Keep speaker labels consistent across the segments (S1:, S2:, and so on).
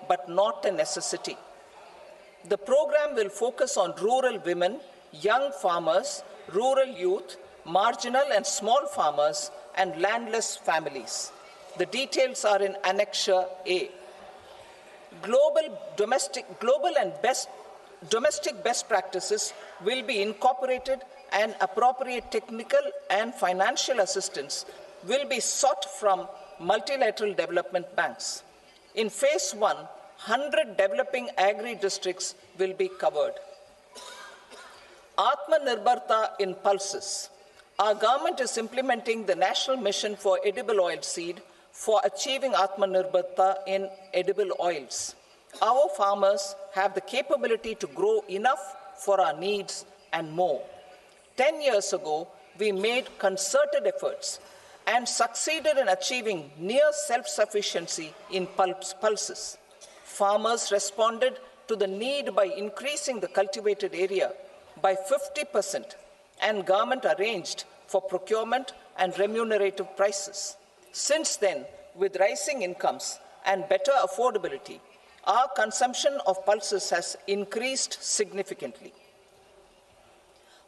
S1: but not a necessity. The program will focus on rural women, young farmers, rural youth, marginal and small farmers, and landless families. The details are in Annexure A. Domestic best practices will be incorporated, and appropriate technical and financial assistance will be sought from multilateral development banks. In Phase 1, 100 developing agri-districts will be covered. Atmanirbharta in pulses. Our government is implementing the National Mission for Edible Oilseed for achieving Atmanirbharta in edible oils. Our farmers have the capability to grow enough for our needs and more. 10 years ago, we made concerted efforts and succeeded in achieving near self-sufficiency in pulses. Farmers responded to the need by increasing the cultivated area by 50%, and government arranged for procurement and remunerative prices. Since then, with rising incomes and better affordability, our consumption of pulses has increased significantly.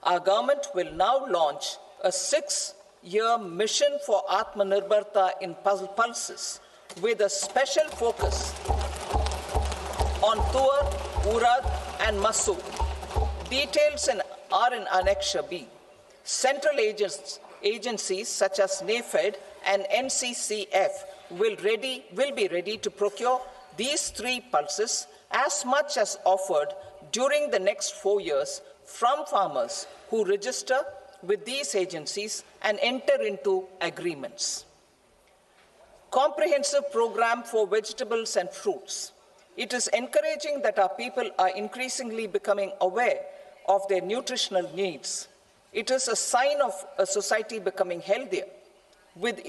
S1: Our government will now launch a 6-year mission for Atmanirbharta in pulses with a special focus on Tuar, Urad, and Masoor. Details are in Annexure B. Central agencies such as NAFED and NCCF will be ready to procure these 3 pulses as much as offered during the next 4 years from farmers who register with these agencies and enter into agreements. Comprehensive program for vegetables and fruits. It is encouraging that our people are increasingly becoming aware of their nutritional needs. It is a sign of a society becoming healthier. With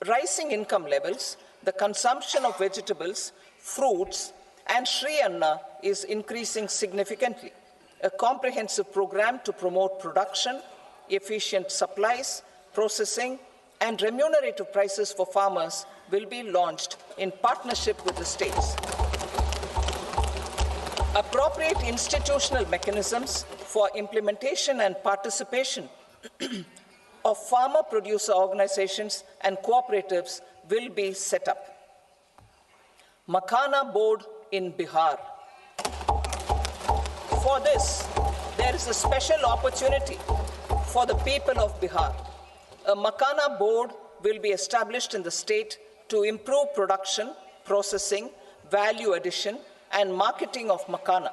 S1: rising income levels, the consumption of vegetables, fruits, and Sri Anna is increasing significantly. A comprehensive program to promote production, efficient supplies, processing, and remunerative prices for farmers will be launched in partnership with the states. Appropriate institutional mechanisms for implementation and participation of farmer producer organizations and cooperatives will be set up. Makhana Board in Bihar. For this, there is a special opportunity for the people of Bihar. A Makhana Board will be established in the state to improve production, processing, value addition, and marketing of makhana.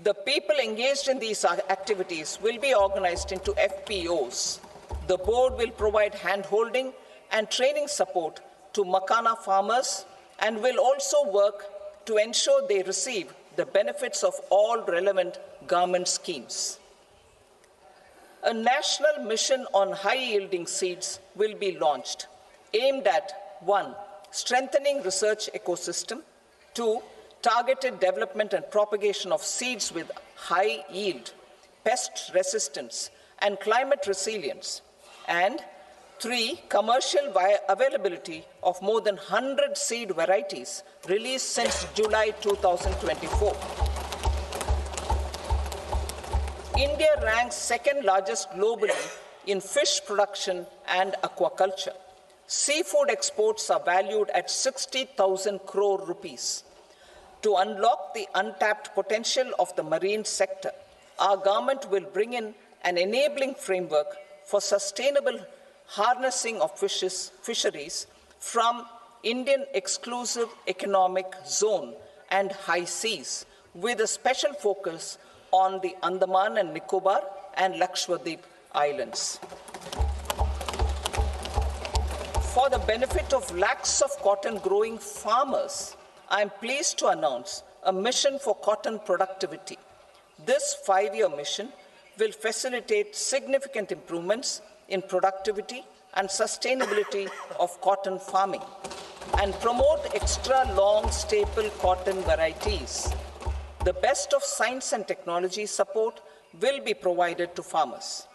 S1: The people engaged in these activities will be organized into FPOs. The board will provide hand-holding and training support to makhana farmers and will also work to ensure they receive the benefits of all relevant government schemes. A national mission on high-yielding seeds will be launched, aimed at 1. Strengthening research ecosystem, 2. Targeted development and propagation of seeds with high yield, pest resistance, and climate resilience, and 3. Commercial availability of more than 100 seed varieties released since July 2024. India ranks second largest globally in fish production and aquaculture. Seafood exports are valued at 60,000 crore rupees. To unlock the untapped potential of the marine sector, our government will bring in an enabling framework for sustainable harnessing of fisheries from Indian Exclusive Economic Zone and high seas, with a special focus on the Andaman and Nicobar and Lakshadweep Islands. For the benefit of lakhs of cotton growing farmers, I am pleased to announce a mission for cotton productivity. This 5-year mission will facilitate significant improvements in productivity and sustainability of cotton farming and promote extra long staple cotton varieties. The best of science and technology support will be provided to farmers.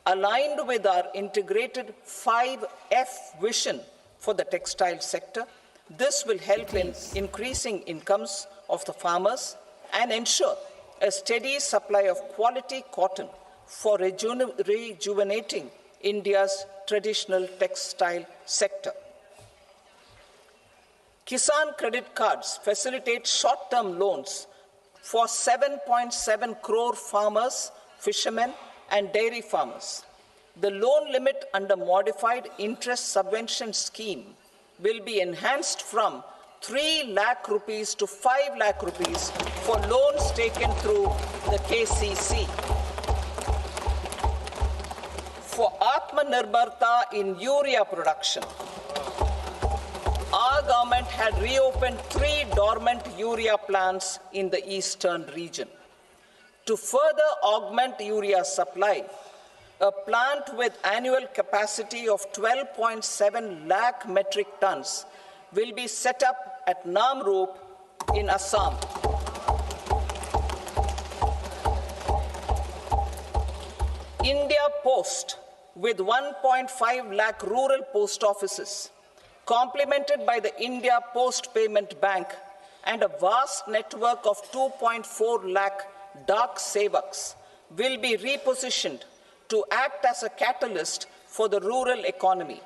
S1: Aligned with our integrated 5F vision for the textile sector, This will help in increasing incomes of the farmers and ensure a steady supply of quality cotton for rejuvenating India's traditional textile sector. Kisan credit cards facilitate short-term loans for 7.7 crore farmers, fishermen, and dairy farmers. The loan limit under modified interest subvention scheme will be enhanced from 3 lakh rupees to 5 lakh rupees for loans taken through the KCC. For Atmanirbharta in urea production, our government had reopened 3 dormant urea plants in the eastern region. To further augment urea supply, a plant with annual capacity of 12.7 lakh metric tons will be set up at Namrup in Assam. India Post, with 1.5 lakh rural post offices, complemented by the India Post Payment Bank and a vast network of 2.4 lakh Dak Sevaks, will be repositioned to act as a catalyst for the rural economy.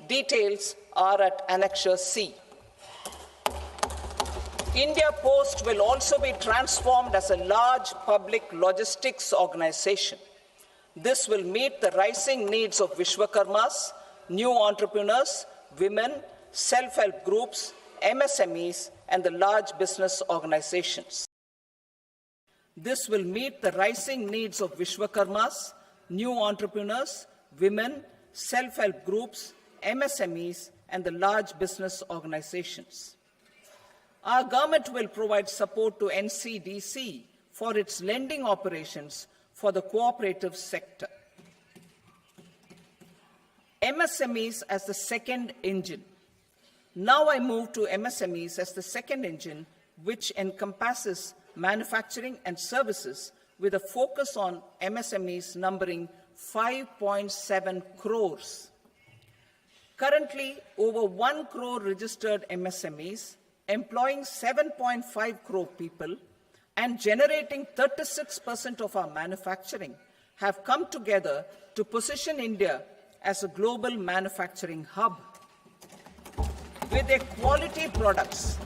S1: Details are at Annexure C. India Post will also be transformed as a large public logistics organization. This will meet the rising needs of Vishwakarmas, new entrepreneurs, women, self-help groups, MSMEs, and the large business organizations. This will meet the rising needs of Vishwakarmas, new entrepreneurs, women, self-help groups, MSMEs, and the large business organizations. Our government will provide support to NCDC for its lending operations for the cooperative sector. MSMEs as the second engine. Now I move to MSMEs as the second engine, which encompasses manufacturing and services with a focus on MSMEs numbering 5.7 crores. Currently, over 1 crore registered MSMEs, employing 7.5 crore people and generating 36% of our manufacturing, have come together to position India as a global manufacturing hub. With their quality products,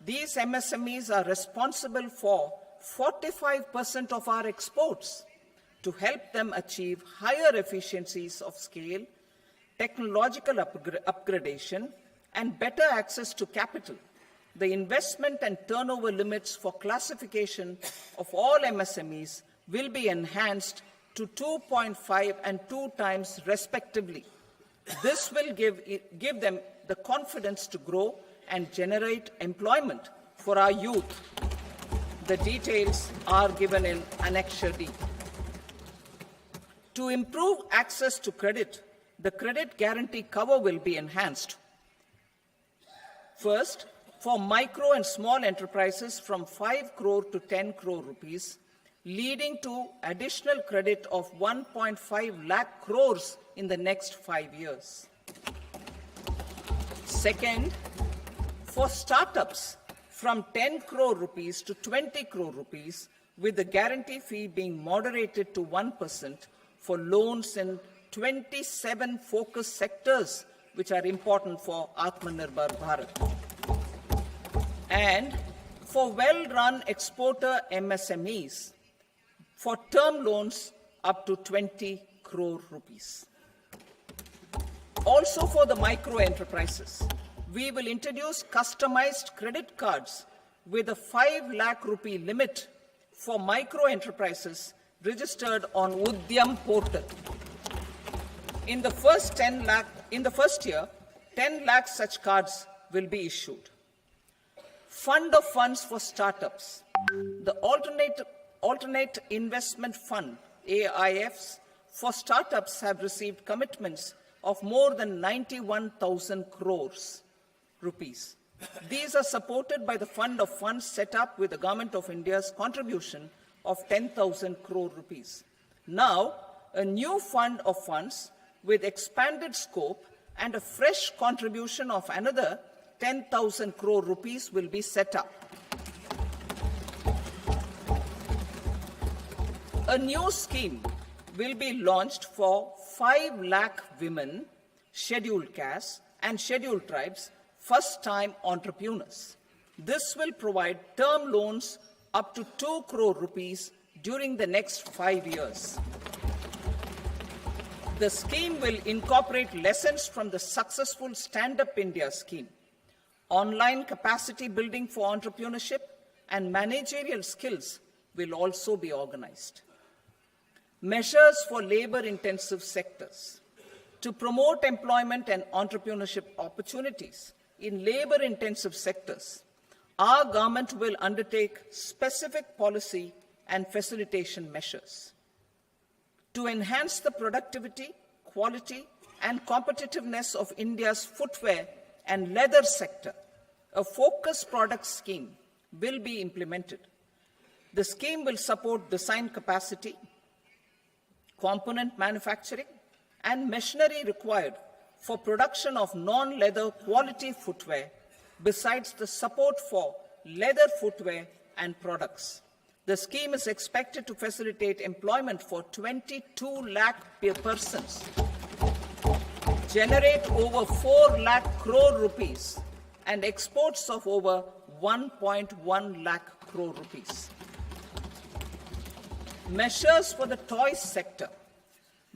S1: these MSMEs are responsible for 45% of our exports. To help them achieve higher efficiencies of scale, technological upgradation, and better access to capital, the investment and turnover limits for classification of all MSMEs will be enhanced to 2.5 and 2 times respectively. This will give them the confidence to grow and generate employment for our youth. The details are given in Annexure D. To improve access to credit, the credit guarantee cover will be enhanced. First, for micro and small enterprises from 5 crore to 10 crore rupees, leading to additional credit of 1.5 lakh crores in the next 5 years. Second, for startups from 10 crore rupees to 20 crore rupees, with the guarantee fee being moderated to 1% for loans in 27 focus sectors which are important for Atmanirbhar Bharat. And for well-run exporter MSMEs, for term loans up to 20 crore rupees. Also for the micro enterprises, we will introduce customized credit cards with a 5 lakh rupee limit for micro enterprises registered on Udyam portal. In the first year, 10 lakh such cards will be issued. Fund of funds for startups. The Alternate Investment Fund, AIFs, for startups have received commitments of more than 91,000 crores rupees. These are supported by the fund of funds set up with the Government of India's contribution of 10,000 crore rupees. Now, a new fund of funds with expanded scope and a fresh contribution of another 10,000 crore rupees will be set up. A new scheme will be launched for 5 lakh women, scheduled castes and scheduled tribes, first-time entrepreneurs. This will provide term loans up to 2 crore rupees during the next 5 years. The scheme will incorporate lessons from the successful Stand Up India scheme. Online capacity building for entrepreneurship and managerial skills will also be organized. Measures for labor-intensive sectors. To promote employment and entrepreneurship opportunities in labor-intensive sectors, our government will undertake specific policy and facilitation measures. To enhance the productivity, quality, and competitiveness of India's footwear and leather sector, a focused product scheme will be implemented. The scheme will support design capacity, component manufacturing, and machinery required for production of non-leather quality footwear, besides the support for leather footwear and products. The scheme is expected to facilitate employment for 22 lakh persons, generate over 4 lakh crore rupees, and exports of over 1.1 lakh crore rupees. Measures for the toys sector.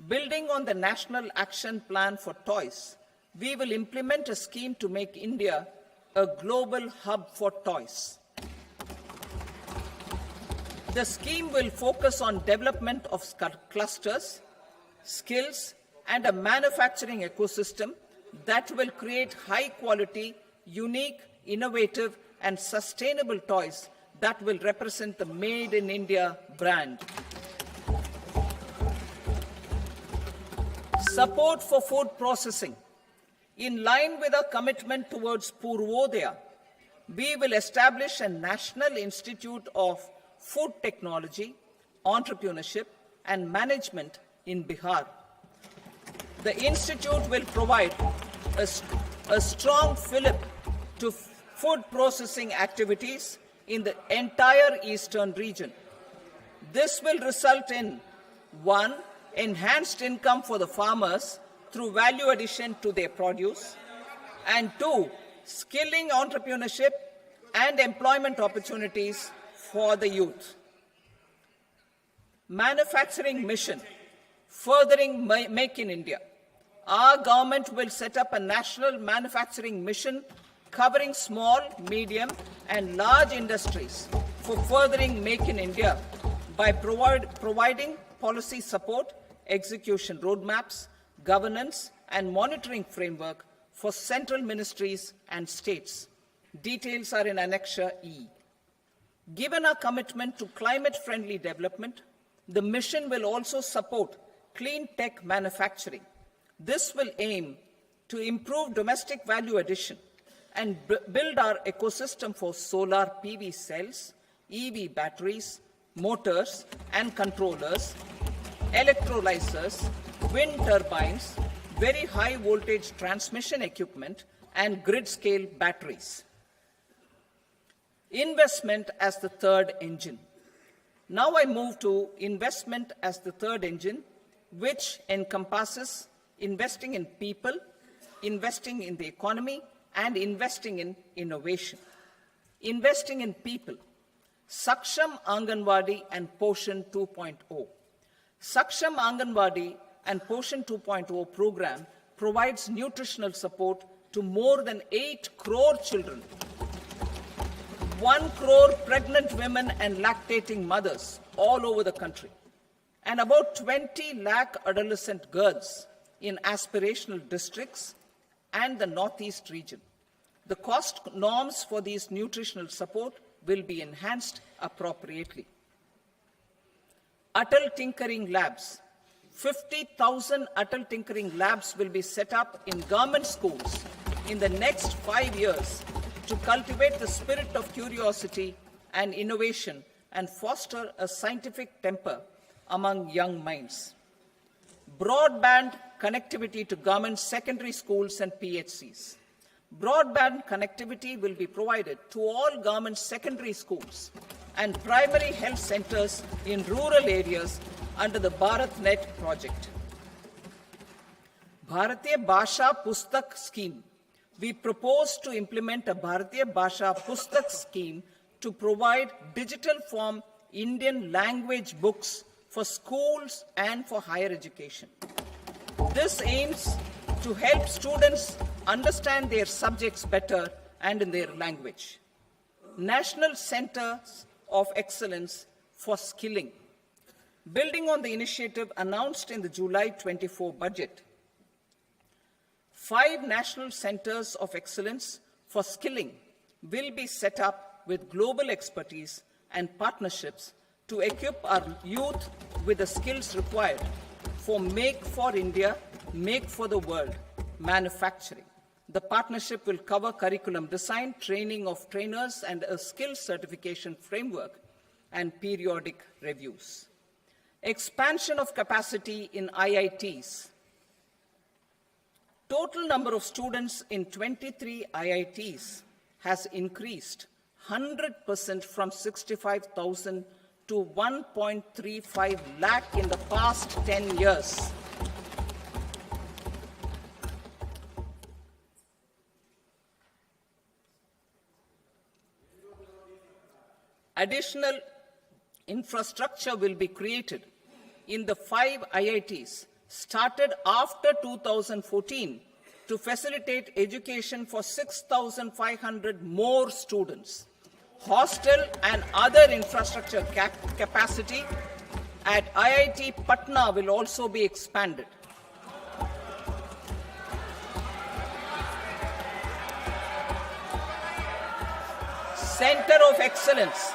S1: Building on the National Action Plan for Toys, we will implement a scheme to make India a global hub for toys. The scheme will focus on development of clusters, skills, and a manufacturing ecosystem that will create high-quality, unique, innovative, and sustainable toys that will represent the Made in India brand. Support for food processing. In line with our commitment towards Purvodaya, we will establish a National Institute of Food Technology, Entrepreneurship, and Management in Bihar. The institute will provide a strong fillip to food processing activities in the entire eastern region. This will result in 1. Enhanced income for the farmers through value addition to their produce, and 2. Skilling entrepreneurship and employment opportunities for the youth. Manufacturing mission, furthering Make in India. Our government will set up a national manufacturing mission covering small, medium, and large industries for furthering Make in India by providing policy support, execution roadmaps, governance, and monitoring framework for central ministries and states. Details are in Annexure E. Given our commitment to climate-friendly development, the mission will also support clean tech manufacturing. This will aim to improve domestic value addition and build our ecosystem for solar PV cells, EV batteries, motors and controllers, electrolyzers, wind turbines, very high voltage transmission equipment, and grid-scale batteries. Investment as the third engine. Now I move to investment as the third engine, which encompasses investing in people, investing in the economy, and investing in innovation. Investing in people. Saksham Anganwadi and Poshan 2.0. Saksham Anganwadi and Poshan 2.0 program provides nutritional support to more than 8 crore children, 1 crore pregnant women and lactating mothers all over the country, and about 20 lakh adolescent girls in aspirational districts and the Northeast region. The cost norms for these nutritional support will be enhanced appropriately. Atal Tinkering Labs. 50,000 Atal Tinkering Labs will be set up in government schools in the next 5 years to cultivate the spirit of curiosity and innovation and foster a scientific temper among young minds. Broadband connectivity to government secondary schools and PHCs. Broadband connectivity will be provided to all government secondary schools and primary health centers in rural areas under the BharatNet project. Bharatiya Bhasha Pustak Scheme. We propose to implement a Bharatiya Bhasha Pustak scheme to provide digital form Indian language books for schools and for higher education. This aims to help students understand their subjects better and in their language. National Centers of Excellence for Skilling. Building on the initiative announced in the July 24 budget, 5 national centers of excellence for skilling will be set up with global expertise and partnerships to equip our youth with the skills required for Make for India, Make for the World manufacturing. The partnership will cover curriculum design, training of trainers, and a skills certification framework and periodic reviews. Expansion of capacity in IITs. Total number of students in 23 IITs has increased 100% from 65,000 to 1.35 lakh in the past 10 years. Additional infrastructure will be created in the 5 IITs started after 2014 to facilitate education for 6,500 more students. Hostel and other infrastructure capacity at IIT Patna will also be expanded. Center of Excellence.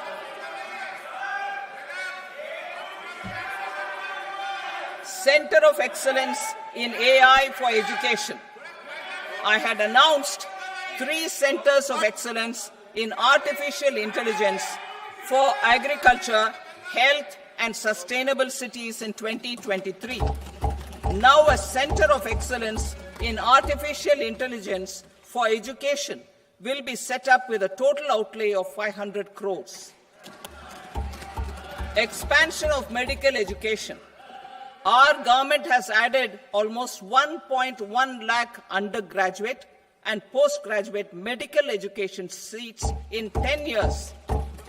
S1: Center of Excellence in AI for Education. I had announced 3 centers of excellence in artificial intelligence for agriculture, health, and sustainable cities in 2023. Now a center of excellence in artificial intelligence for education will be set up with a total outlay of 500 crores. Expansion of medical education. Our government has added almost 1.1 lakh undergraduate and postgraduate medical education seats in 10 years,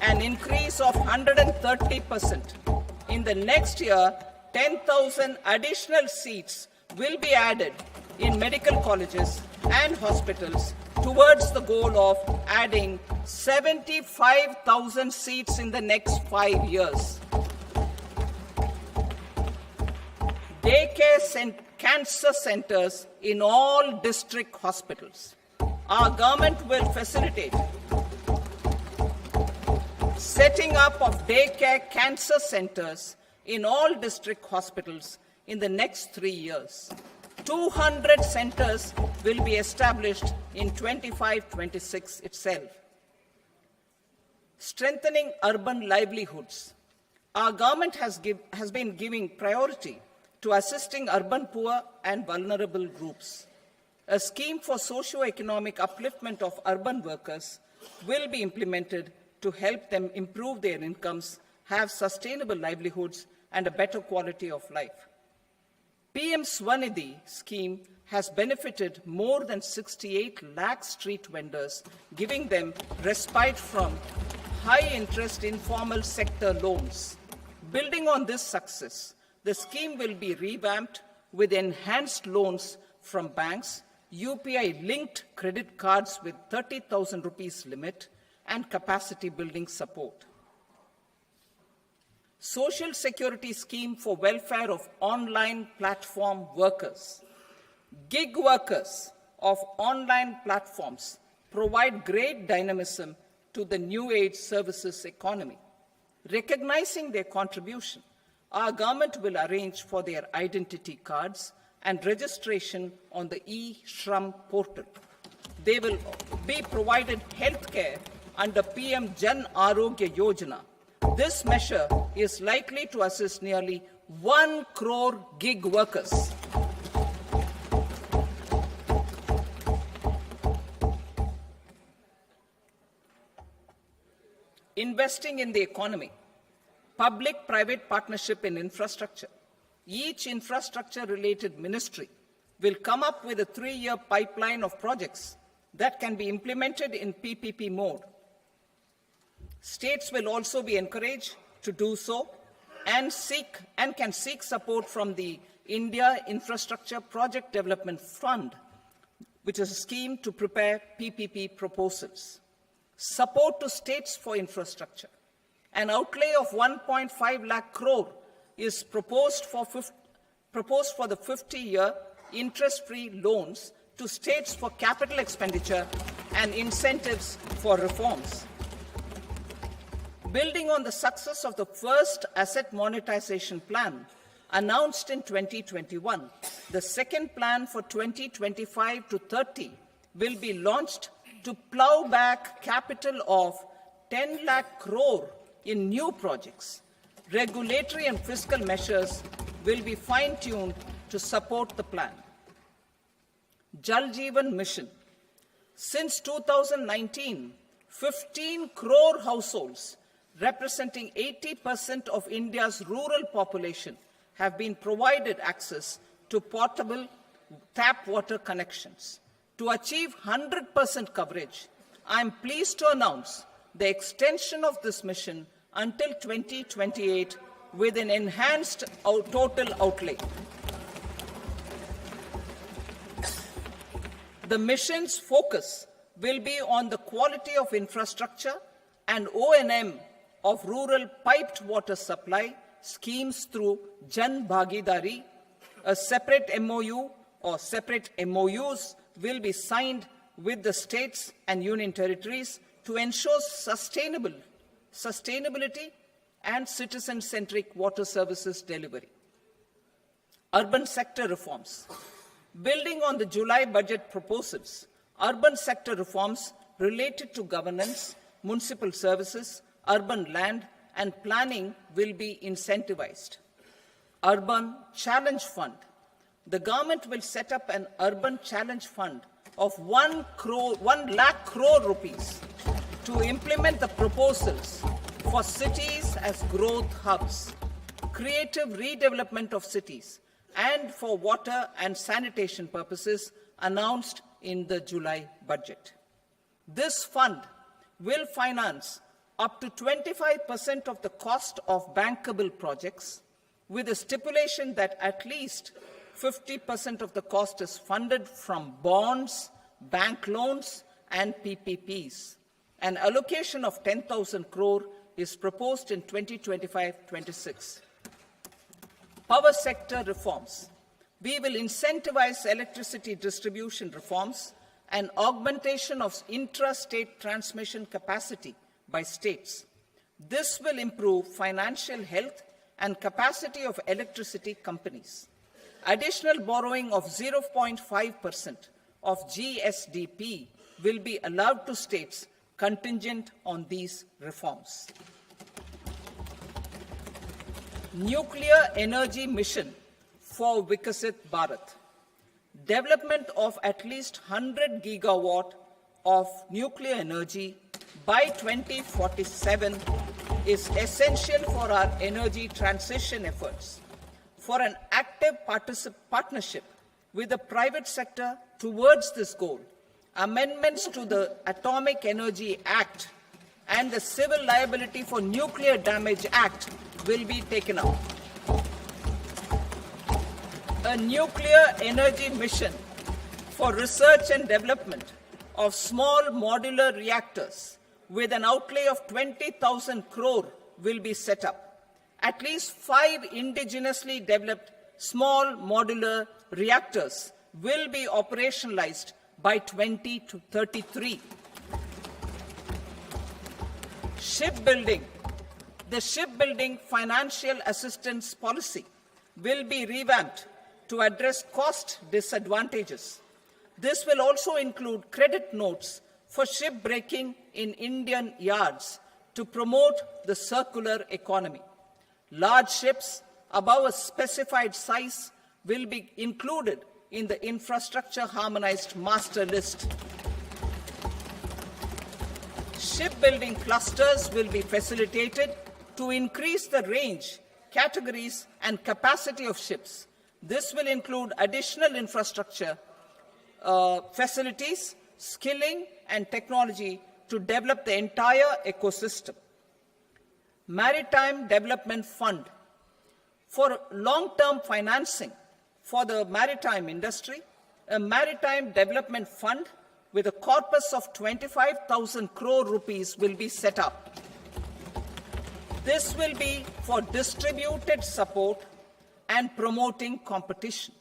S1: an increase of 130%. In the next year, 10,000 additional seats will be added in medical colleges and hospitals towards the goal of adding 75,000 seats in the next 5 years. Daycare cancer centers in all district hospitals. Our government will facilitate setting up of daycare cancer centers in all district hospitals in the next 3 years. 200 centers will be established in 25-26 itself. Strengthening urban livelihoods. Our government has been giving priority to assisting urban poor and vulnerable groups. A scheme for socio-economic upliftment of urban workers will be implemented to help them improve their incomes, have sustainable livelihoods, and a better quality of life. PM Swanidhi scheme has benefited more than 68 lakh street vendors, giving them respite from high-interest informal sector loans. Building on this success, the scheme will be revamped with enhanced loans from banks, UPI-linked credit cards with 30,000 rupees limit, and capacity building support. Social Security Scheme for welfare of online platform workers. Gig workers of online platforms provide great dynamism to the new age services economy. Recognizing their contribution, our government will arrange for their identity cards and registration on the e-Shram portal. They will be provided healthcare under PM Jan Arogya Yojana. This measure is likely to assist nearly 1 crore gig workers. investing in the economy, public-private partnership in infrastructure. Each infrastructure-related ministry will come up with a 3-year pipeline of projects that can be implemented in PPP mode. States will also be encouraged to do so and can seek support from the India Infrastructure Project Development Fund, which is a scheme to prepare PPP proposals. Support to states for infrastructure. An outlay of 1.5 lakh crore is proposed for the 50-year interest-free loans to states for capital expenditure and incentives for reforms. Building on the success of the first asset monetization plan announced in 2021, the second plan for 2025 to 30 will be launched to plow back capital of 10 lakh crore in new projects. Regulatory and fiscal measures will be fine-tuned to support the plan. Jal Jeevan Mission. Since 2019, 15 crore households, representing 80% of India's rural population, have been provided access to portable tap water connections. To achieve 100% coverage, I am pleased to announce the extension of this mission until 2028 with an enhanced total outlay. The mission's focus will be on the quality of infrastructure and O&M of rural piped water supply schemes through Jan Bhagidari. A separate MOU or separate MOUs will be signed with the states and union territories to ensure sustainability and citizen-centric water services delivery. Urban sector reforms. Building on the July budget proposals, urban sector reforms related to governance, municipal services, urban land and planning will be incentivized. Urban Challenge Fund. The government will set up an Urban Challenge Fund of 1 lakh crore rupees to implement the proposals for cities as growth hubs, creative redevelopment of cities, and for water and sanitation purposes announced in the July budget. This fund will finance up to 25% of the cost of bankable projects, with a stipulation that at least 50% of the cost is funded from bonds, bank loans, and PPPs. An allocation of 10,000 crore is proposed in 2025-26. Power sector reforms. We will incentivize electricity distribution reforms and augmentation of intra-state transmission capacity by states. This will improve financial health and capacity of electricity companies. Additional borrowing of 0.5% of GSDP will be allowed to states contingent on these reforms. Nuclear energy mission for Vikasit Bharat. Development of at least 100 gigawatt of nuclear energy by 2047 is essential for our energy transition efforts. For an active partnership with the private sector towards this goal, amendments to the Atomic Energy Act and the Civil Liability for Nuclear Damage Act will be taken up. A nuclear energy mission for research and development of small modular reactors with an outlay of 20,000 crore will be set up. At least 5 indigenously developed small modular reactors will be operationalized by 2033. Shipbuilding. The shipbuilding financial assistance policy will be revamped to address cost disadvantages. This will also include credit notes for shipbreaking in Indian yards to promote the circular economy. Large ships above a specified size will be included in the infrastructure harmonized master list. Shipbuilding clusters will be facilitated to increase the range, categories, and capacity of ships. This will include additional infrastructure, facilities, skilling, and technology to develop the entire ecosystem. Maritime Development Fund. For long-term financing for the maritime industry, a Maritime Development Fund with a corpus of 25,000 crore rupees will be set up. This will be for distributed support and promoting competition.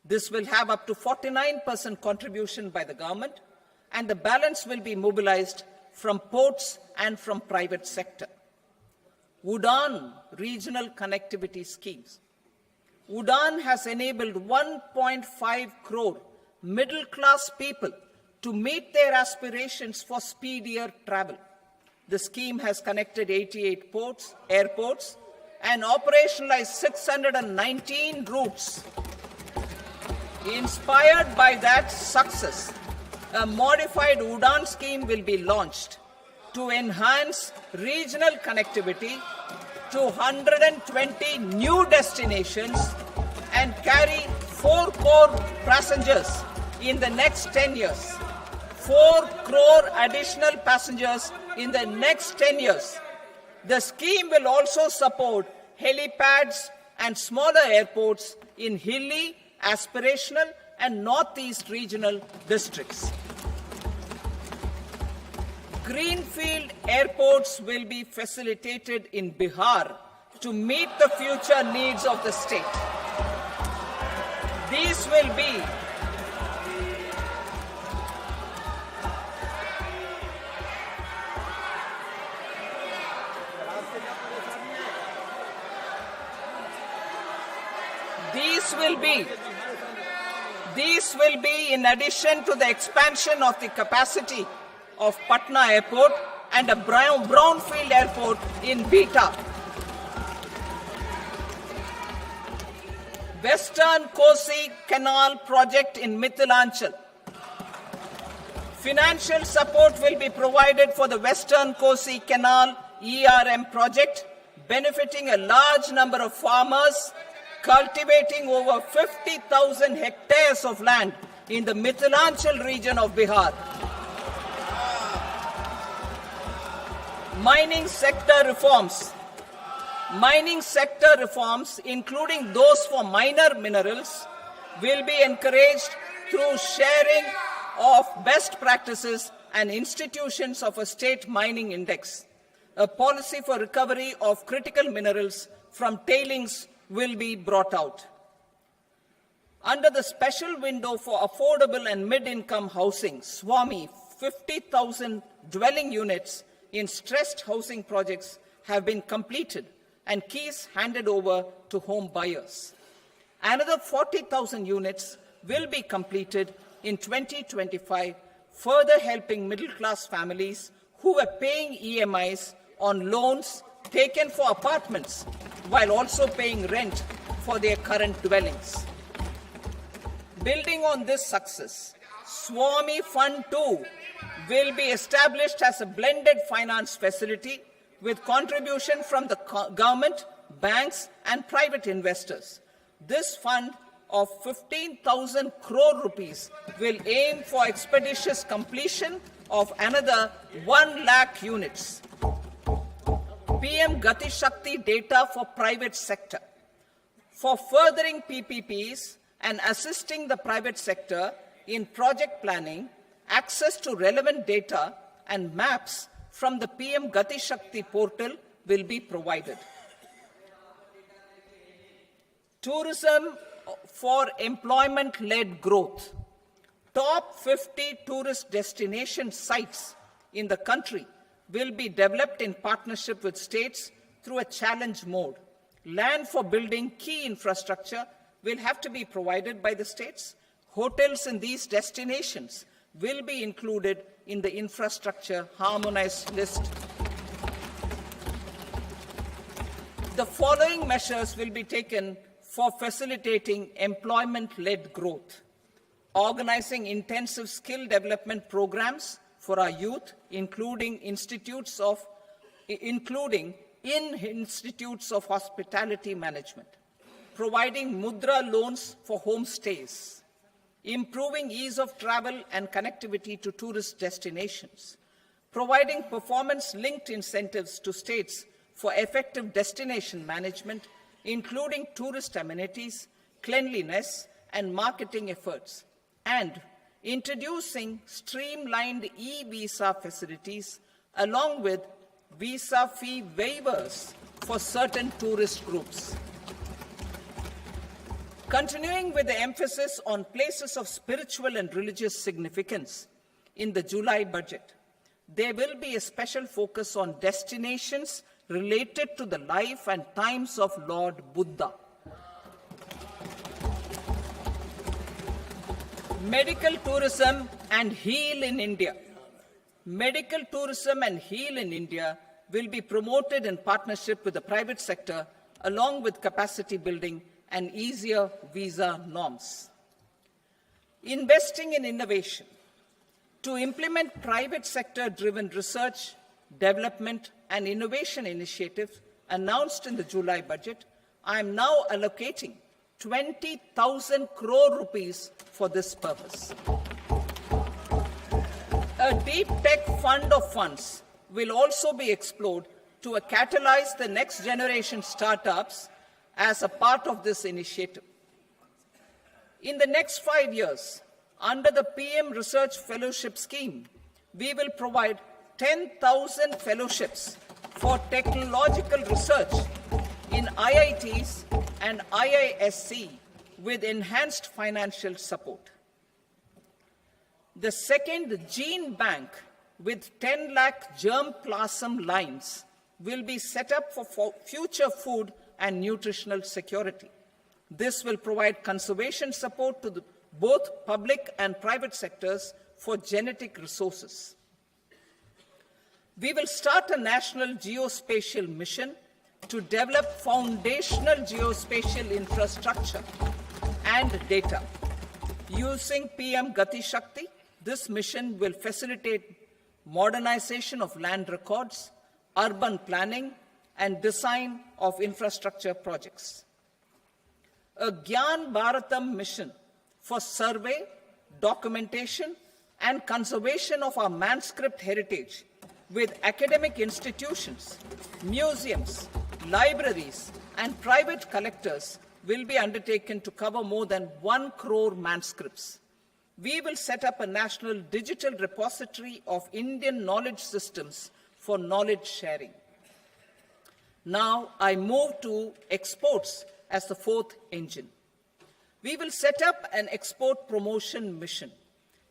S1: This will have up to 49% contribution by the government, and the balance will be mobilized from ports and from private sector. UDAN regional connectivity schemes. UDAN has enabled 1.5 crore middle-class people to meet their aspirations for speedier travel. The scheme has connected 88 airports, and operationalized 619 routes. Inspired by that success, a modified UDAN scheme will be launched to enhance regional connectivity to 120 new destinations and carry 4 crore passengers in the next 10 years. 4 crore additional passengers in the next 10 years. The scheme will also support helipads and smaller airports in hilly, aspirational, and northeast regional districts. Greenfield airports will be facilitated in Bihar to meet the future needs of the state. These will be These will be in addition to the expansion of the capacity of Patna Airport and a brownfield airport in Beta. Western Kosi Canal project in Mithilanchal. Financial support will be provided for the Western Kosi Canal ERM project, benefiting a large number of farmers, cultivating over 50,000 hectares of land in the Mithilanchal region of Bihar. Mining sector reforms. Mining sector reforms, including those for minor minerals, will be encouraged through sharing of best practices and institutions of a state mining index. A policy for recovery of critical minerals from tailings will be brought out. Under the special window for affordable and mid-income housing, SWAMI, 50,000 dwelling units in stressed housing projects have been completed and keys handed over to home buyers. Another 40,000 units will be completed in 2025, further helping middle-class families who were paying EMIs on loans taken for apartments while also paying rent for their current dwellings. Building on this success, SWAMI Fund 2 will be established as a blended finance facility with contribution from the government, banks, and private investors. This fund of 15,000 crore rupees will aim for expeditious completion of another 1 lakh units. PM Gati Shakti data for private sector. For furthering PPPs and assisting the private sector in project planning, access to relevant data and maps from the PM Gati Shakti portal will be provided. Tourism for employment-led growth. Top 50 tourist destination sites in the country will be developed in partnership with states through a challenge mode. Land for building key infrastructure will have to be provided by the states. Hotels in these destinations will be included in the infrastructure harmonized list. The following measures will be taken for facilitating employment-led growth. Organizing intensive skill development programs for our youth, including in institutes of hospitality management, providing Mudra loans for homestays, improving ease of travel and connectivity to tourist destinations, providing performance-linked incentives to states for effective destination management, including tourist amenities, cleanliness, and marketing efforts, and introducing streamlined e-visa facilities along with visa fee waivers for certain tourist groups. Continuing with the emphasis on places of spiritual and religious significance, in the July budget, there will be a special focus on destinations related to the life and times of Lord Buddha. Medical tourism and Heal in India. Medical tourism and Heal in India will be promoted in partnership with the private sector, along with capacity building and easier visa norms. Investing in innovation. To implement private sector-driven research, development, and innovation initiatives announced in the July budget, I am now allocating 20,000 crore rupees for this purpose. A deep tech fund of funds will also be explored to catalyze the next generation startups as a part of this initiative. In the next 5 years, under the PM Research Fellowship Scheme, we will provide 10,000 fellowships for technological research in IITs and IISc with enhanced financial support. The second gene bank with 10 lakh germplasm lines will be set up for future food and nutritional security. This will provide conservation support to both public and private sectors for genetic resources. We will start a national geospatial mission to develop foundational geospatial infrastructure and data. Using PM Gati Shakti, this mission will facilitate modernization of land records, urban planning, and design of infrastructure projects. A Gyan Bharatam mission for survey, documentation, and conservation of our manuscript heritage with academic institutions, museums, libraries, and private collectors will be undertaken to cover more than 1 crore manuscripts. We will set up a national digital repository of Indian knowledge systems for knowledge sharing. Now I move to exports as the fourth engine. We will set up an export promotion mission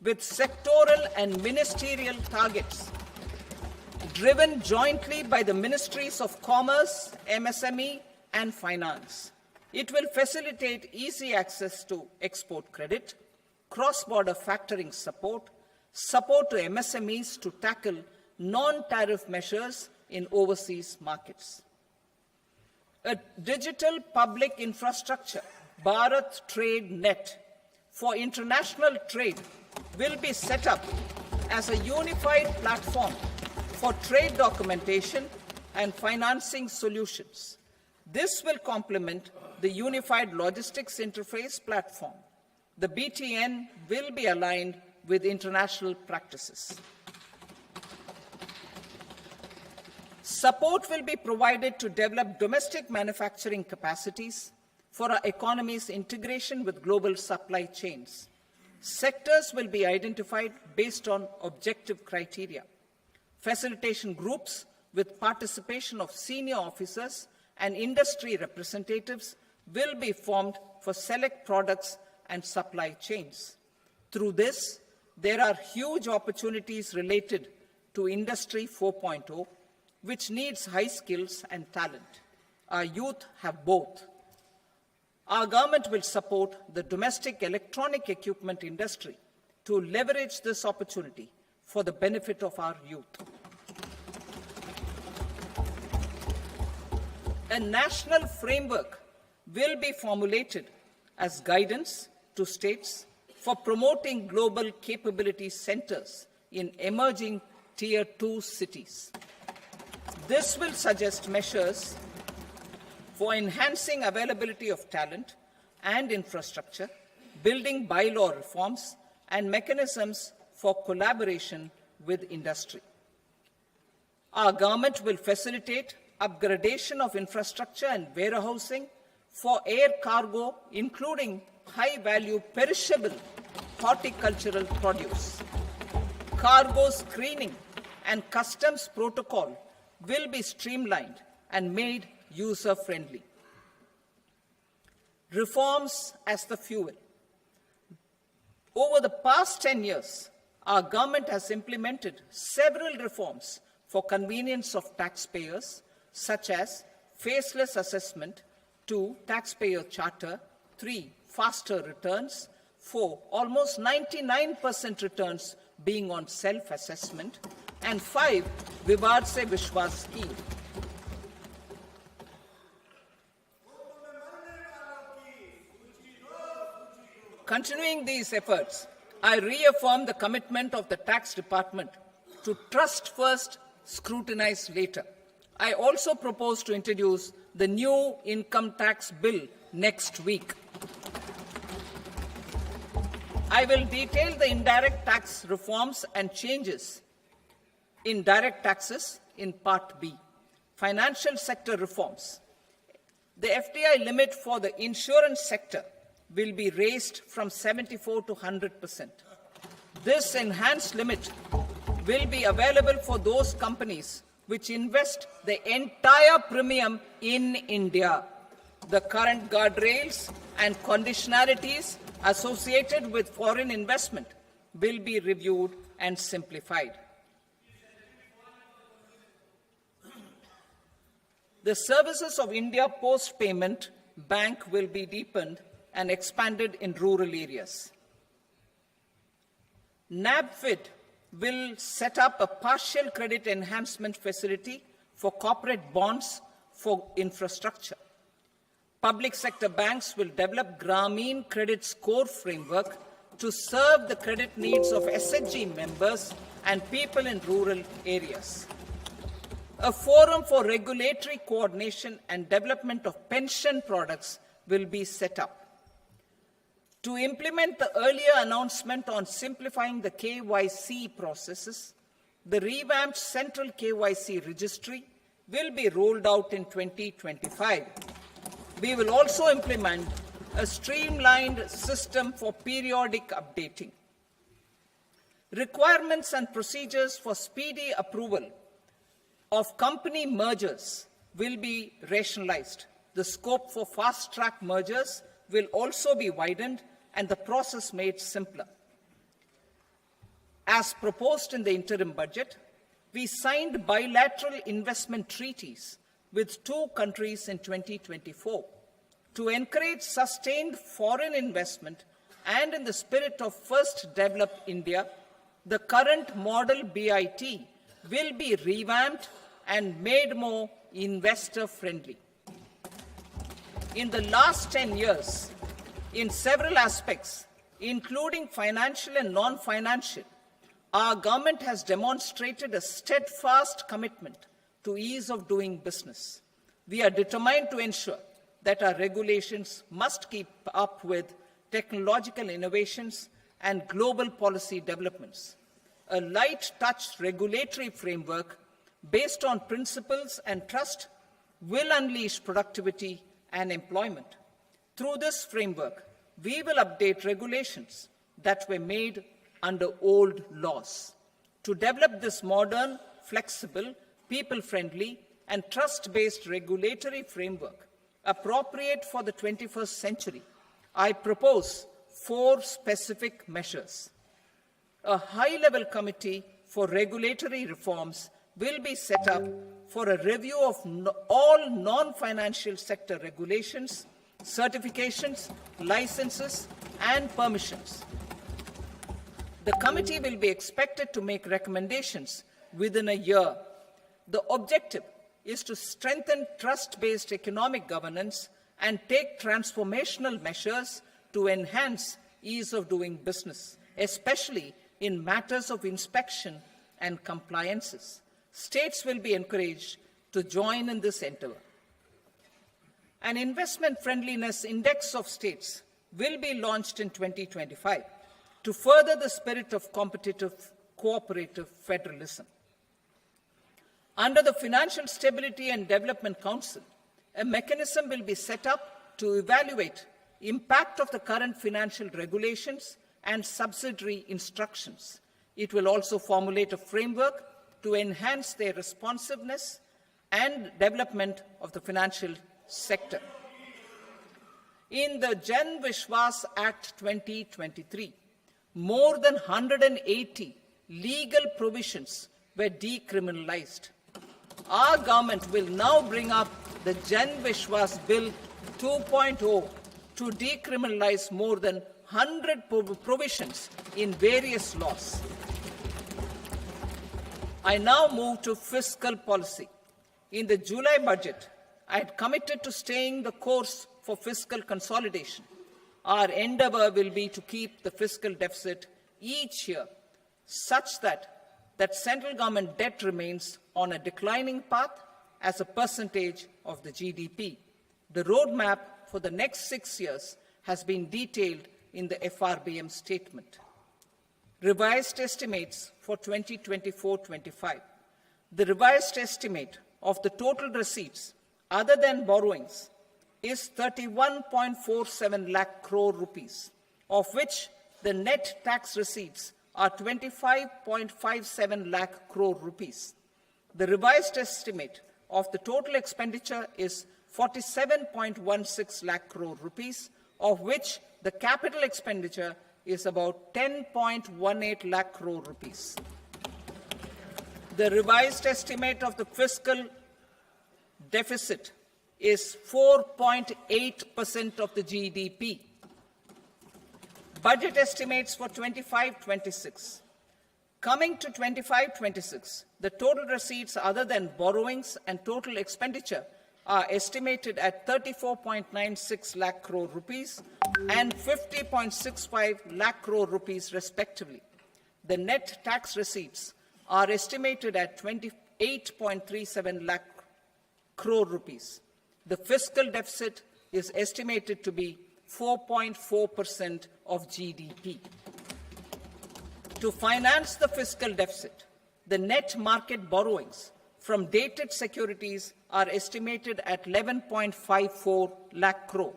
S1: with sectoral and ministerial targets driven jointly by the Ministries of Commerce, MSME, and Finance. It will facilitate easy access to export credit, cross-border factoring support, support to MSMEs to tackle non-tariff measures in overseas markets. A digital public infrastructure, Bharat Trade Net, for international trade will be set up as a unified platform for trade documentation and financing solutions. This will complement the Unified Logistics Interface platform. The BTN will be aligned with international practices. Support will be provided to develop domestic manufacturing capacities for our economy's integration with global supply chains. Sectors will be identified based on objective criteria. Facilitation groups with participation of senior officers and industry representatives will be formed for select products and supply chains. Through this, there are huge opportunities related to Industry 4.0, which needs high skills and talent. Our youth have both. Our government will support the domestic electronic equipment industry to leverage this opportunity for the benefit of our youth. A national framework will be formulated as guidance to states for promoting global capability centers in emerging Tier 2 cities. This will suggest measures for enhancing availability of talent and infrastructure, building bylaw reforms, and mechanisms for collaboration with industry. Our government will facilitate upgradation of infrastructure and warehousing for air cargo, including high-value perishable horticultural produce. Cargo screening and customs protocol will be streamlined and made user-friendly. Reforms as the fuel. Over the past 10 years, our government has implemented several reforms for convenience of taxpayers, such as faceless assessment, 2, taxpayer charter, 3, faster returns, 4, almost 99% returns being on self-assessment, and 5, Vivad Se Vishwas scheme. Continuing these efforts, I reaffirm the commitment of the Tax Department to trust first, scrutinize later. I also propose to introduce the new income tax bill next week. I will detail the indirect tax reforms and changes in direct taxes in Part B. Financial sector reforms. The FDI limit for the insurance sector will be raised from 74 to 100%. This enhanced limit will be available for those companies which invest the entire premium in India. The current guardrails and conditionalities associated with foreign investment will be reviewed and simplified. The services of India Post Payment Bank will be deepened and expanded in rural areas. NABFID will set up a partial credit enhancement facility for corporate bonds for infrastructure. Public sector banks will develop Grameen Credit Score framework to serve the credit needs of SHG members and people in rural areas. A forum for regulatory coordination and development of pension products will be set up. To implement the earlier announcement on simplifying the KYC processes, the revamped Central KYC Registry will be rolled out in 2025. We will also implement a streamlined system for periodic updating. Requirements and procedures for speedy approval of company mergers will be rationalized. The scope for fast-track mergers will also be widened and the process made simpler. As proposed in the interim budget, we signed bilateral investment treaties with 2 countries in 2024 to encourage sustained foreign investment, and in the spirit of First Develop India, the current model BIT will be revamped and made more investor-friendly. In the last 10 years, in several aspects, including financial and non-financial, our government has demonstrated a steadfast commitment to ease of doing business. We are determined to ensure that our regulations must keep up with technological innovations and global policy developments. A light-touch regulatory framework based on principles and trust will unleash productivity and employment. Through this framework, we will update regulations that were made under old laws. To develop this modern, flexible, people-friendly, and trust-based regulatory framework appropriate for the 21st century, I propose 4 specific measures. A high-level committee for regulatory reforms will be set up for a review of all non-financial sector regulations, certifications, licenses, and permissions. The committee will be expected to make recommendations within a year. The objective is to strengthen trust-based economic governance and take transformational measures to enhance ease of doing business, especially in matters of inspection and compliances. States will be encouraged to join in this endeavor. An investment friendliness index of states will be launched in 2025 to further the spirit of competitive, cooperative federalism. Under the Financial Stability and Development Council, a mechanism will be set up to evaluate impact of the current financial regulations and subsidiary instructions. It will also formulate a framework to enhance their responsiveness and development of the financial sector. In the Jan Vishwas Act 2023, more than 180 legal provisions were decriminalized. Our government will now bring up the Jan Vishwas Bill 2.0 to decriminalize more than 100 provisions in various laws. I now move to fiscal policy. In the July budget, I had committed to staying the course for fiscal consolidation. Our endeavor will be to keep the fiscal deficit each year such that central government debt remains on a declining path as a percentage of the GDP. The roadmap for the next 6 years has been detailed in the FRBM statement. Revised estimates for 2024-25. The revised estimate of the total receipts other than borrowings is 31.47 lakh crore rupees, of which the net tax receipts are 25.57 lakh crore rupees. The revised estimate of the total expenditure is 47.16 lakh crore rupees, of which the capital expenditure is about 10.18 lakh crore rupees. The revised estimate of the fiscal deficit is 4.8% of the GDP. Budget estimates for 25-26. Coming to 25-26, the total receipts other than borrowings and total expenditure are estimated at 34.96 lakh crore rupees and 50.65 lakh crore rupees respectively. The net tax receipts are estimated at 28.37 lakh crore rupees. The fiscal deficit is estimated to be 4.4% of GDP. To finance the fiscal deficit, the net market borrowings from dated securities are estimated at 11.54 lakh crore.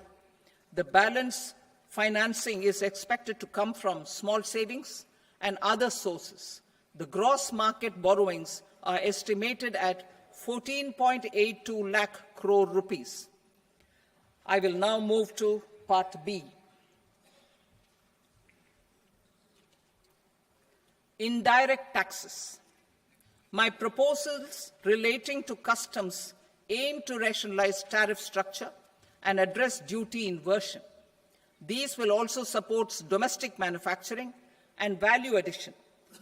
S1: The balance financing is expected to come from small savings and other sources. The gross market borrowings are estimated at 14.82 lakh crore rupees. I will now move to Part B. Indirect taxes. My proposals relating to customs aim to rationalize tariff structure and address duty inversion. These will also support domestic manufacturing and value addition,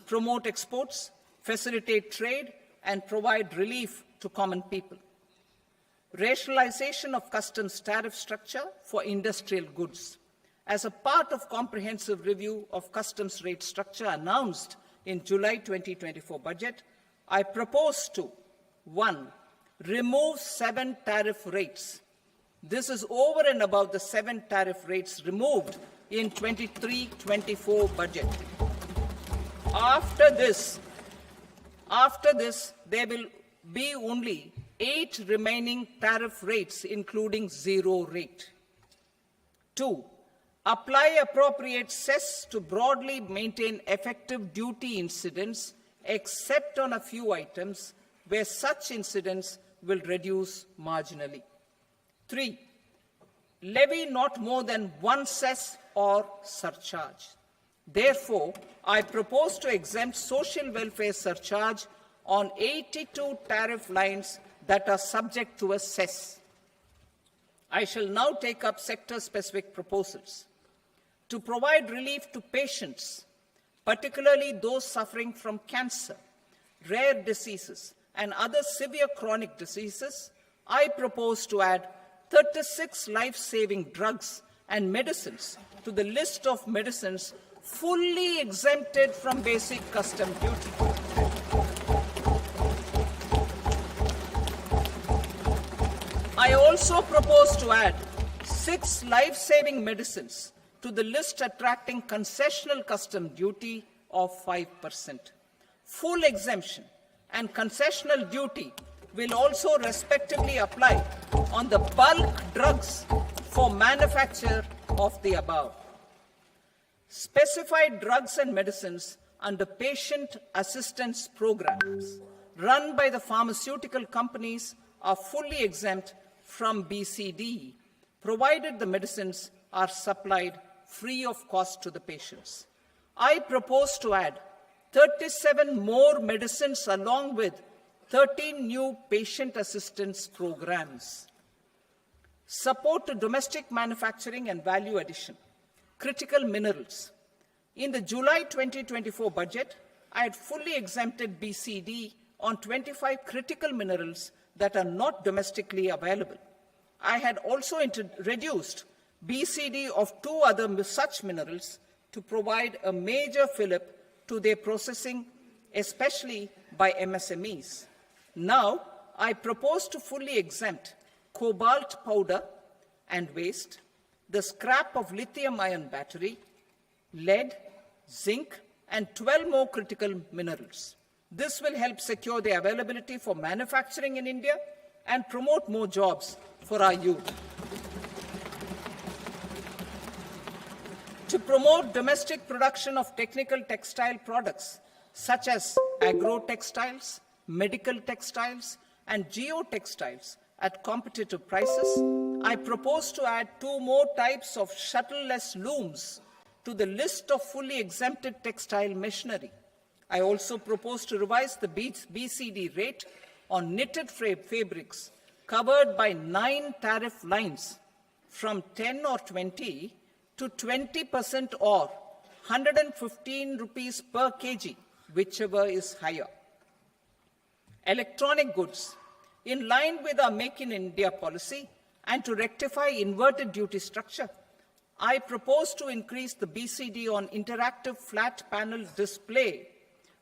S1: promote exports, facilitate trade, and provide relief to common people. Rationalization of customs tariff structure for industrial goods. As a part of comprehensive review of customs rate structure announced in July 2024 budget, I propose to, 1, remove 7 tariff rates. This is over and above the 7 tariff rates removed in 23-24 budget. After this, there will be only 8 remaining tariff rates, including 0 rate. 2, apply appropriate cess to broadly maintain effective duty incidence, except on a few items where such incidence will reduce marginally. 3, levy not more than 1 cess or surcharge. Therefore, I propose to exempt social welfare surcharge on 82 tariff lines that are subject to a cess. I shall now take up sector-specific proposals. To provide relief to patients, particularly those suffering from cancer, rare diseases, and other severe chronic diseases, I propose to add 36 life-saving drugs and medicines to the list of medicines fully exempted from basic custom duty. I also propose to add 6 life-saving medicines to the list attracting concessional custom duty of 5%. Full exemption and concessional duty will also respectively apply on the bulk drugs for manufacture of the above. Specified drugs and medicines under patient assistance programs run by the pharmaceutical companies are fully exempt from BCD, provided the medicines are supplied free of cost to the patients. I propose to add 37 more medicines along with 13 new patient assistance programs. Support to domestic manufacturing and value addition. Critical minerals. In the July 2024 budget, I had fully exempted BCD on 25 critical minerals that are not domestically available. I had also reduced BCD of 2 other such minerals to provide a major fillip to their processing, especially by MSMEs. Now, I propose to fully exempt cobalt powder and waste, the scrap of lithium-ion battery, lead, zinc, and 12 more critical minerals. This will help secure the availability for manufacturing in India and promote more jobs for our youth. To promote domestic production of technical textile products such as agro-textiles, medical textiles, and geotextiles at competitive prices, I propose to add 2 more types of shuttle-less looms to the list of fully exempted textile machinery. I also propose to revise the BCD rate on knitted fabrics covered by 9 tariff lines from 10 or 20 to 20% or 115 rupees per kg, whichever is higher. Electronic goods. In line with our Make in India policy and to rectify inverted duty structure, I propose to increase the BCD on interactive flat panel display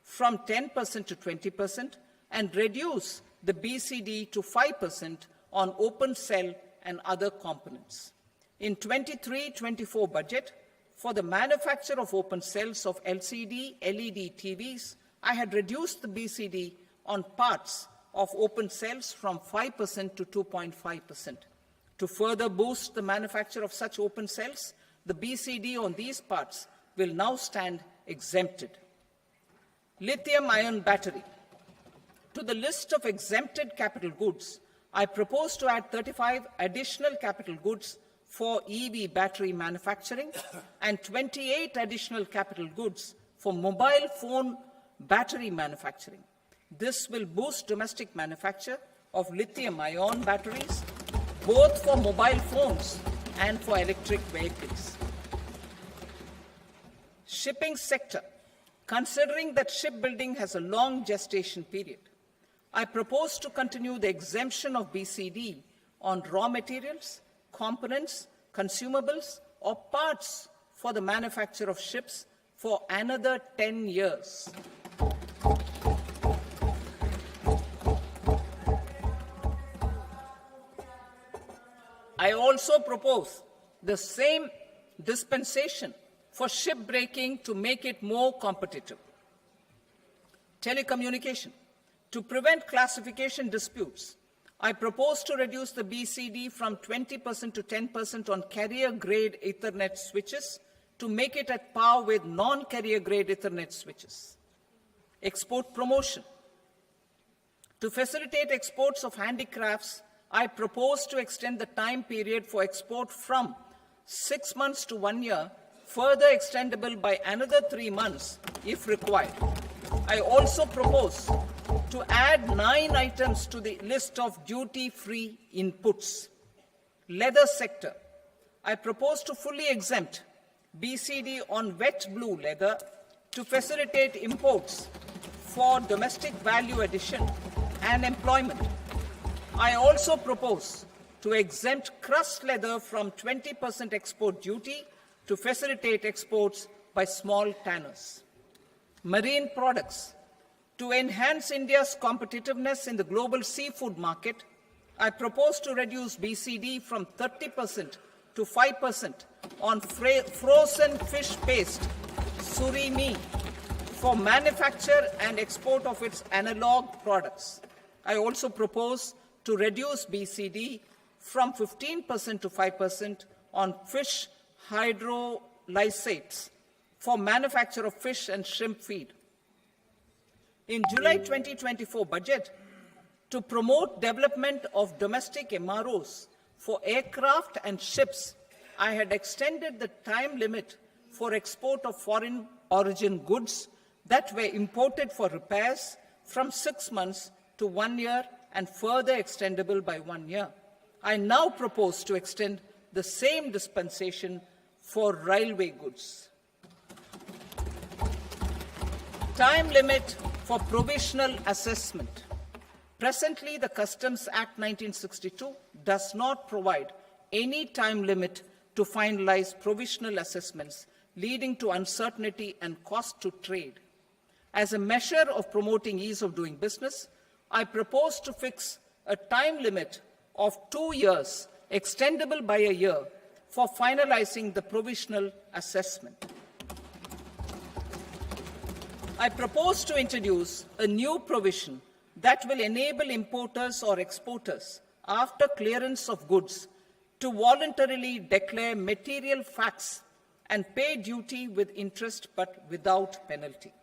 S1: from 10% to 20% and reduce the BCD to 5% on open cell and other components. In 23-24 budget, for the manufacture of open cells of LCD, LED TVs, I had reduced the BCD on parts of open cells from 5% to 2.5%. To further boost the manufacture of such open cells, the BCD on these parts will now stand exempted. Lithium-ion battery. To the list of exempted capital goods, I propose to add 35 additional capital goods for EV battery manufacturing and 28 additional capital goods for mobile phone battery manufacturing. This will boost domestic manufacture of lithium-ion batteries, both for mobile phones and for electric vehicles. Shipping sector. Considering that shipbuilding has a long gestation period, I propose to continue the exemption of BCD on raw materials, components, consumables, or parts for the manufacture of ships for another 10 years. I also propose the same dispensation for shipbreaking to make it more competitive. Telecommunication. To prevent classification disputes, I propose to reduce the BCD from 20% to 10% on carrier-grade Ethernet switches to make it at par with non-carrier-grade Ethernet switches. Export promotion. To facilitate exports of handicrafts, I propose to extend the time period for export from 6 months to 1 year, further extendable by another 3 months if required. I also propose to add 9 items to the list of duty-free inputs. Leather sector. I propose to fully exempt BCD on wet blue leather to facilitate imports for domestic value addition and employment. I also propose to exempt crust leather from 20% export duty to facilitate exports by small tanners. Marine products. To enhance India's competitiveness in the global seafood market, I propose to reduce BCD from 30% to 5% on frozen fish paste, surimi, for manufacture and export of its analog products. I also propose to reduce BCD from 15% to 5% on fish hydrolysates for manufacture of fish and shrimp feed. In July 2024 budget, to promote development of domestic MROs for aircraft and ships, I had extended the time limit for export of foreign origin goods that were imported for repairs from 6 months to 1 year and further extendable by 1 year. I now propose to extend the same dispensation for railway goods. Time limit for provisional assessment. Presently, the Customs Act 1962 does not provide any time limit to finalize provisional assessments, leading to uncertainty and cost to trade. As a measure of promoting ease of doing business, I propose to fix a time limit of 2 years, extendable by a year, for finalizing the provisional assessment. I propose to introduce a new provision that will enable importers or exporters, after clearance of goods, to voluntarily declare material facts and pay duty with interest but without penalty.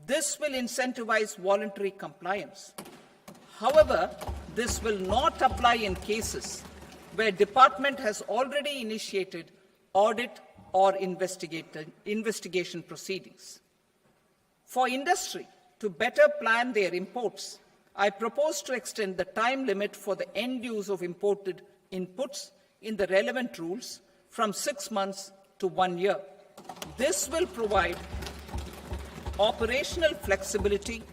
S1: This will incentivize voluntary compliance. However, this will not apply in cases where department has already initiated audit or investigation proceedings. For industry to better plan their imports, I propose to extend the time limit for the end use of imported inputs in the relevant rules from 6 months to 1 year. This will provide operational flexibility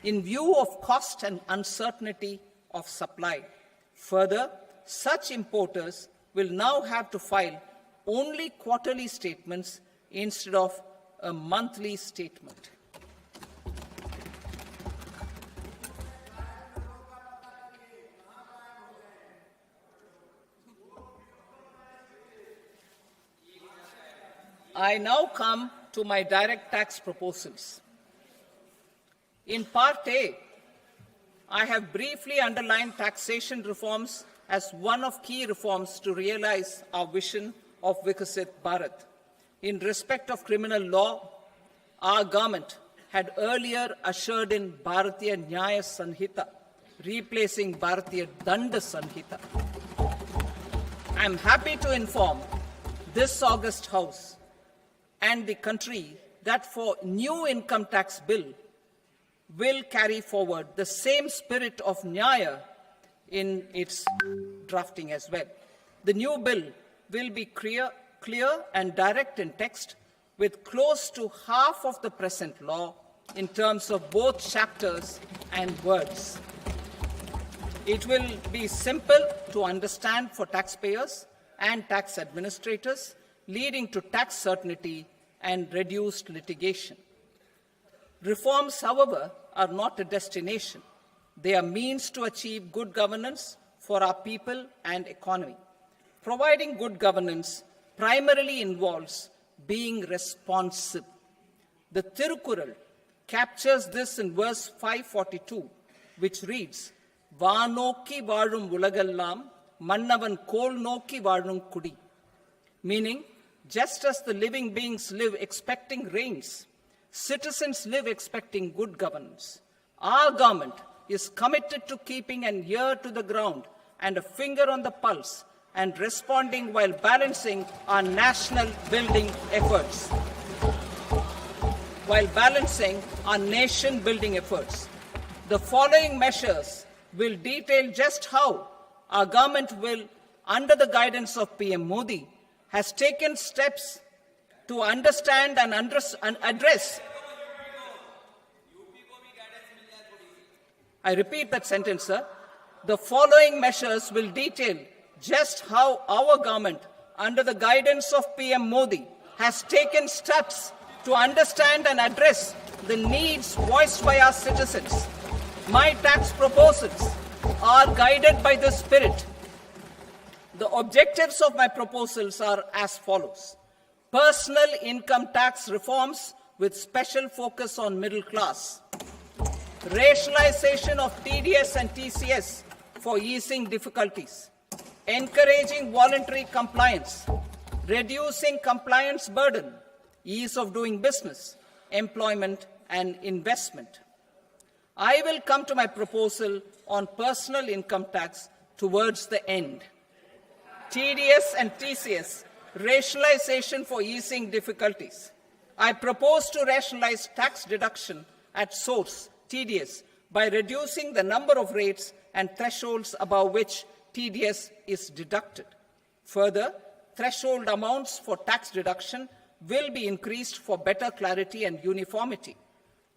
S1: in view of cost and uncertainty of supply. Further, such importers will now have to file only quarterly statements instead of a monthly statement. I now come to my direct tax proposals. In Part A, I have briefly underlined taxation reforms as one of key reforms to realize our vision of Vikasit Bharat. In respect of criminal law, our government had earlier ushered in Bharatiya Nyaya Sanhita, replacing Bharatiya Danda Sanhita. I am happy to inform this august House and the country that for new income tax bill will carry forward the same spirit of Nyaya in its drafting as well. The new bill will be clear and direct in text, with close to half of the present law in terms of both chapters and words. It will be simple to understand for taxpayers and tax administrators, leading to tax certainty and reduced litigation. Reforms, however, are not a destination. They are means to achieve good governance for our people and economy. Providing good governance primarily involves being responsive. The Tirukkural captures this in verse 542, which reads, "Vaanokki vaazhum ulagallam, mannavan kol nokki vaazhum kudi," meaning, just as the living beings live expecting rains, citizens live expecting good governance. Our government is committed to keeping an ear to the ground and a finger on the pulse and responding while balancing our national building efforts. The following measures will detail just how our government will, under the guidance of PM Modi, has taken steps to understand and address. I repeat that sentence, sir. The following measures will detail just how our government, under the guidance of PM Modi, has taken steps to understand and address the needs voiced by our citizens. My tax proposals are guided by this spirit. The objectives of my proposals are as follows. Personal income tax reforms with special focus on middle class. Rationalization of TDS and TCS for easing difficulties. Encouraging voluntary compliance. Reducing compliance burden. Ease of doing business, employment and investment. I will come to my proposal on personal income tax towards the end. TDS and TCS, rationalization for easing difficulties. I propose to rationalize tax deduction at source, TDS, by reducing the number of rates and thresholds above which TDS is deducted. Further, threshold amounts for tax deduction will be increased for better clarity and uniformity.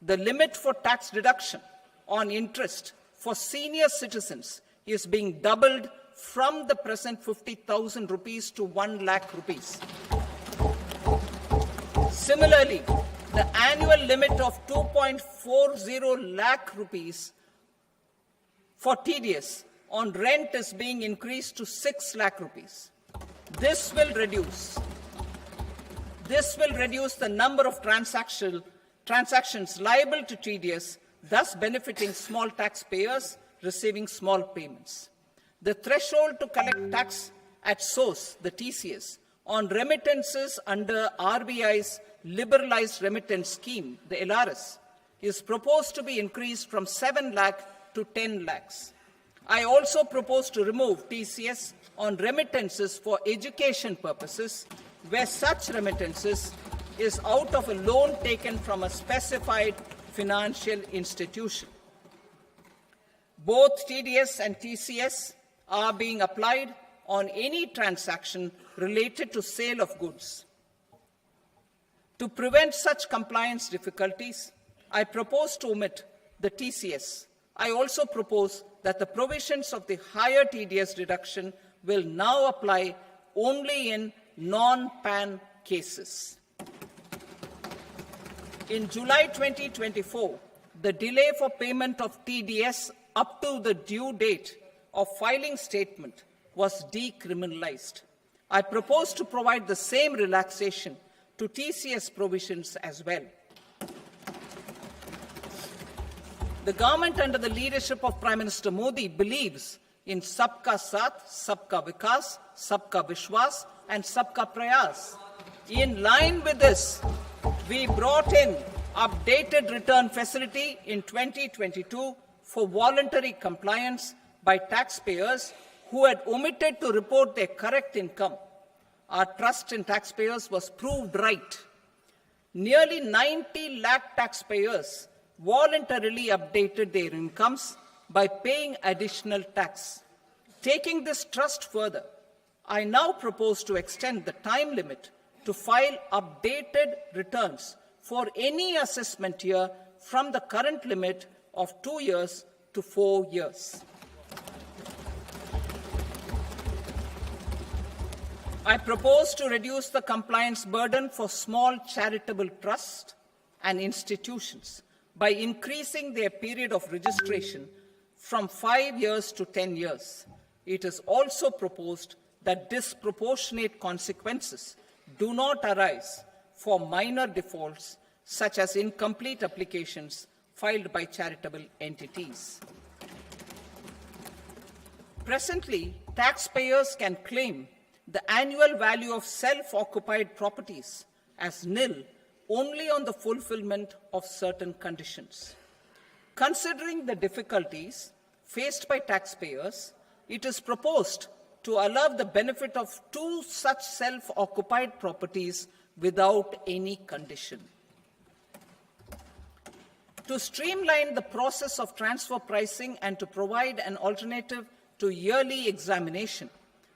S1: The limit for tax deduction on interest for senior citizens is being doubled from the present 50,000 rupees to 1 lakh rupees. Similarly, the annual limit of 2.40 lakh rupees for TDS on rent is being increased to 6 lakh rupees. This will reduce the number of transactions liable to TDS, thus benefiting small taxpayers receiving small payments. The threshold to collect tax at source, the TCS, on remittances under RBI's liberalized remittance scheme, the LRS, is proposed to be increased from 7 lakh to 10 lakhs. I also propose to remove TCS on remittances for education purposes, where such remittances is out of a loan taken from a specified financial institution. Both TDS and TCS are being applied on any transaction related to sale of goods. To prevent such compliance difficulties, I propose to omit the TCS. I also propose that the provisions of the higher TDS deduction will now apply only in non-PAN cases. In July 2024, the delay for payment of TDS up to the due date of filing statement was decriminalized. I propose to provide the same relaxation to TCS provisions as well. The government under the leadership of Prime Minister Modi believes in Sabka Saath, Sabka Vikas, Sabka Vishwas, and Sabka Prayas. In line with this, we brought in updated return facility in 2022 for voluntary compliance by taxpayers who had omitted to report their correct income. Our trust in taxpayers was proved right. Nearly 90 lakh taxpayers voluntarily updated their incomes by paying additional tax. Taking this trust further, I now propose to extend the time limit to file updated returns for any assessment year from the current limit of 2 years to 4 years. I propose to reduce the compliance burden for small charitable trusts and institutions by increasing their period of registration from 5 years to 10 years. It is also proposed that disproportionate consequences do not arise for minor defaults, such as incomplete applications filed by charitable entities. Presently, taxpayers can claim the annual value of self-occupied properties as nil only on the fulfillment of certain conditions. Considering the difficulties faced by taxpayers, it is proposed to allow the benefit of 2 such self-occupied properties without any condition. To streamline the process of transfer pricing and to provide an alternative to yearly examination,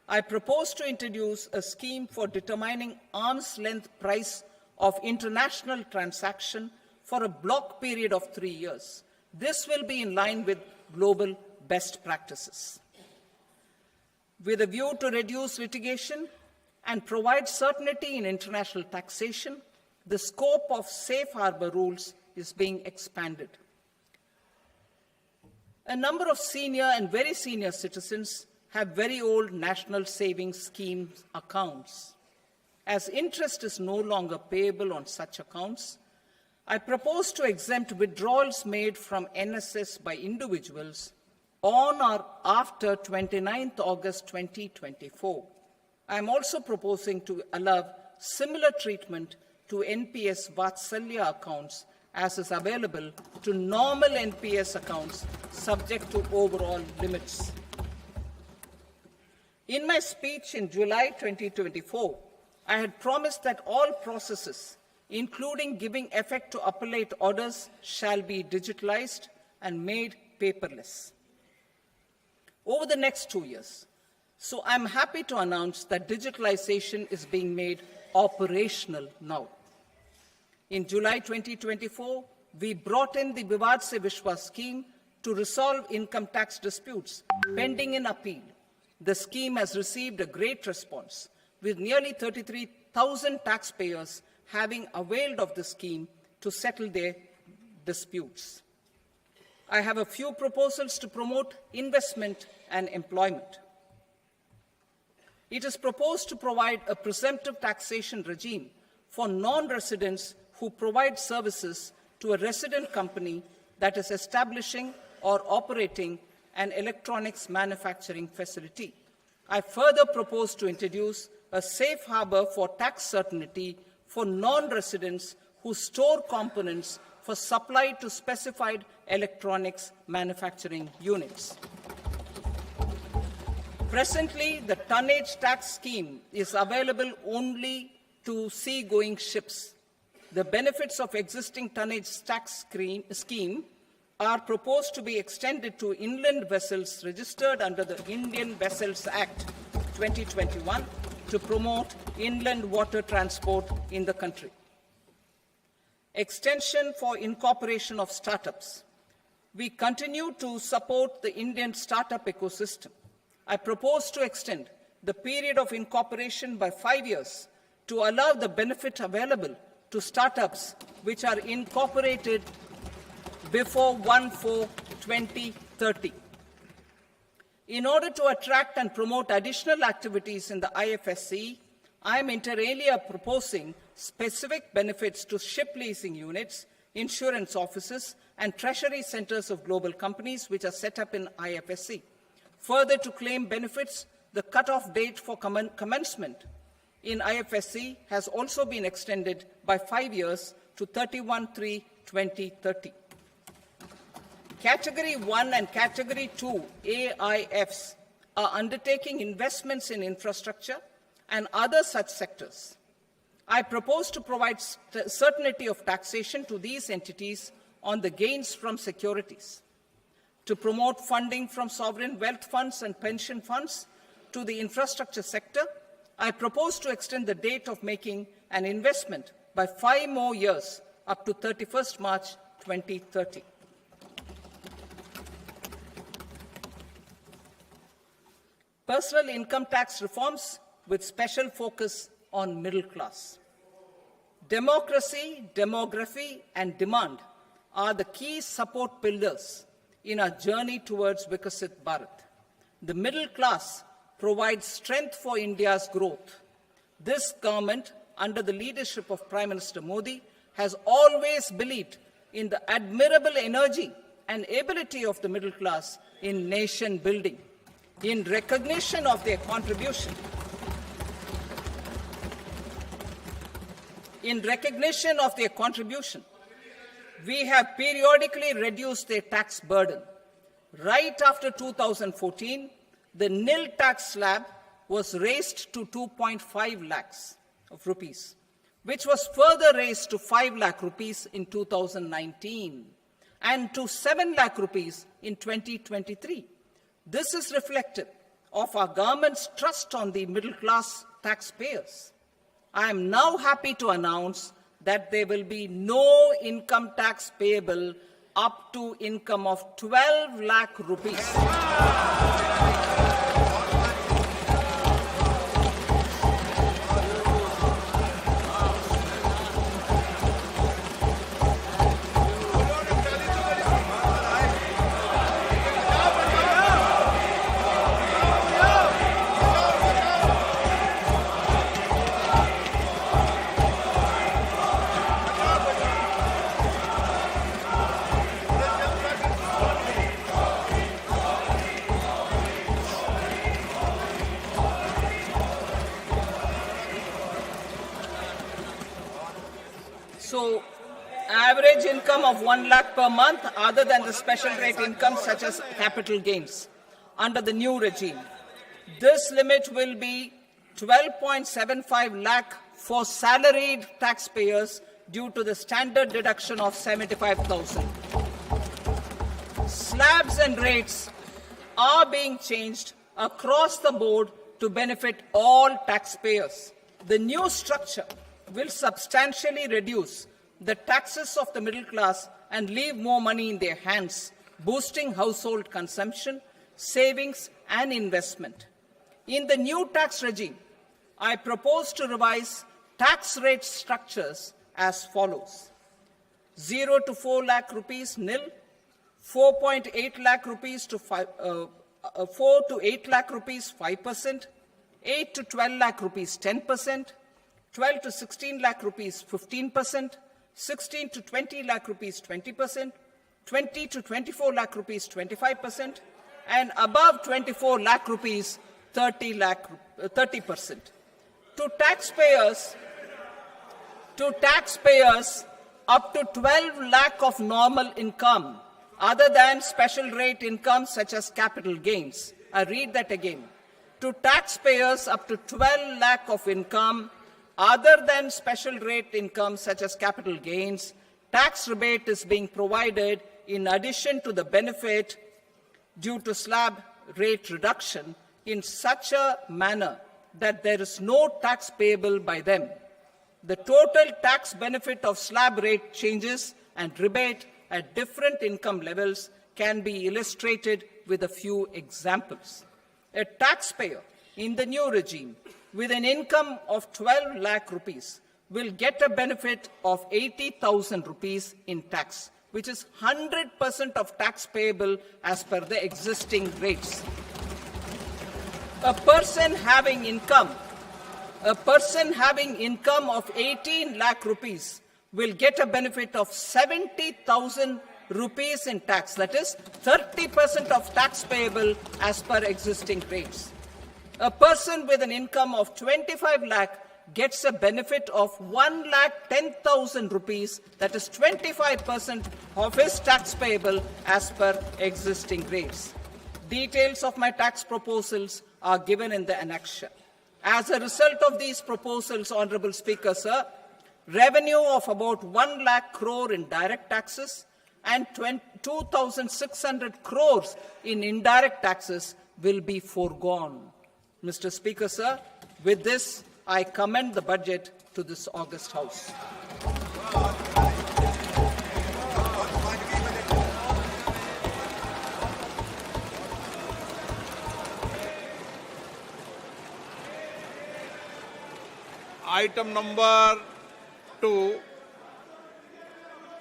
S1: I propose to introduce a scheme for determining arm's length price of international transaction for a block period of 3 years. This will be in line with global best practices. With a view to reduce litigation and provide certainty in international taxation, the scope of safe harbor rules is being expanded. A number of senior and very senior citizens have very old National Savings Scheme accounts. As interest is no longer payable on such accounts, I propose to exempt withdrawals made from NSS by individuals on or after 29th August 2024. I am also proposing to allow similar treatment to NPS Vatsalya accounts as is available to normal NPS accounts subject to overall limits. In my speech in July 2024, I had promised that all processes, including giving effect to appellate orders, shall be digitalized and made paperless over the next 2 years. So I'm happy to announce that digitalization is being made operational now. In July 2024, we brought in the Vivad Se Vishwas scheme to resolve income tax disputes pending in appeal. The scheme has received a great response, with nearly 33,000 taxpayers having availed of the scheme to settle their disputes. I have a few proposals to promote investment and employment. It is proposed to provide a presumptive taxation regime for non-residents who provide services to a resident company that is establishing or operating an electronics manufacturing facility. I further propose to introduce a safe harbor for tax certainty for non-residents who store components for supply to specified electronics manufacturing units. Presently, the tonnage tax scheme is available only to sea-going ships. The benefits of existing tonnage tax scheme are proposed to be extended to inland vessels registered under the Indian Vessels Act 2021 to promote inland water transport in the country. Extension for incorporation of startups. We continue to support the Indian startup ecosystem. I propose to extend the period of incorporation by 5 years to allow the benefit available to startups which are incorporated before 1/4/2030. In order to attract and promote additional activities in the IFSC, I am inter alia proposing specific benefits to ship leasing units, insurance offices, and treasury centers of global companies which are set up in IFSC. Further, to claim benefits, the cutoff date for commencement in IFSC has also been extended by 5 years to 31/3/2030. Category 1 and Category 2 AIFs are undertaking investments in infrastructure and other such sectors. I propose to provide certainty of taxation to these entities on the gains from securities, to promote funding from sovereign wealth funds and pension funds to the infrastructure sector. I propose to extend the date of making an investment by 5 more years up to 31st March 2030. Personal income tax reforms with special focus on middle class. Democracy, demography, and demand are the key support pillars in our journey towards Vikasit Bharat. The middle class provides strength for India's growth. This government, under the leadership of Prime Minister Modi, has always believed in the admirable energy and ability of the middle class in nation building. In recognition of their contribution, we have periodically reduced their tax burden. Right after 2014, the nil tax slab was raised to 2.5 lakhs of rupees, which was further raised to 5 lakh rupees in 2019 and to 7 lakh rupees in 2023. This is reflective of our government's trust on the middle class taxpayers. I am now happy to announce that there will be no income tax payable up to income of 12 lakh rupees. average income of 1 lakh per month other than the special rate income such as capital gains under the new regime. This limit will be 12.75 lakh for salaried taxpayers due to the standard deduction of 75,000. Slabs and rates are being changed across the board to benefit all taxpayers. The new structure will substantially reduce the taxes of the middle class and leave more money in their hands, boosting household consumption, savings, and investment. In the new tax regime, I propose to revise tax rate structures as follows: 0 to 4 lakh rupees nil, 4.8 lakh rupees to 4 to 8 lakh rupees 5%, 8 to 12 lakh rupees 10%, 12 to 16 lakh rupees 15%, 16 to 20 lakh rupees 20%, 20 to 24 lakh rupees 25%, and above 24 lakh rupees 30%. To taxpayers up to 12 lakh of normal income other than special rate income such as capital gains. I read that again. To taxpayers up to 12 lakh of income other than special rate income such as capital gains, tax rebate is being provided in addition to the benefit due to slab rate reduction in such a manner that there is no tax payable by them. The total tax benefit of slab rate changes and rebate at different income levels can be illustrated with a few examples. A taxpayer in the new regime with an income of 12 lakh rupees will get a benefit of 80,000 rupees in tax, which is 100% of tax payable as per the existing rates. A person having income of 18 lakh rupees will get a benefit of 70,000 rupees in tax. That is 30% of tax payable as per existing rates. A person with an income of 25 lakh gets a benefit of 1,10,000 rupees. That is 25% of his tax payable as per existing rates. Details of my tax proposals are given in the annexure. As a result of these proposals, Honorable Speaker, sir, revenue of about 1 lakh crore in direct taxes and 2,600 crores in indirect taxes will be foregone. Mr. Speaker, sir, with this, I commend the budget to this august House.
S2: Item number 2,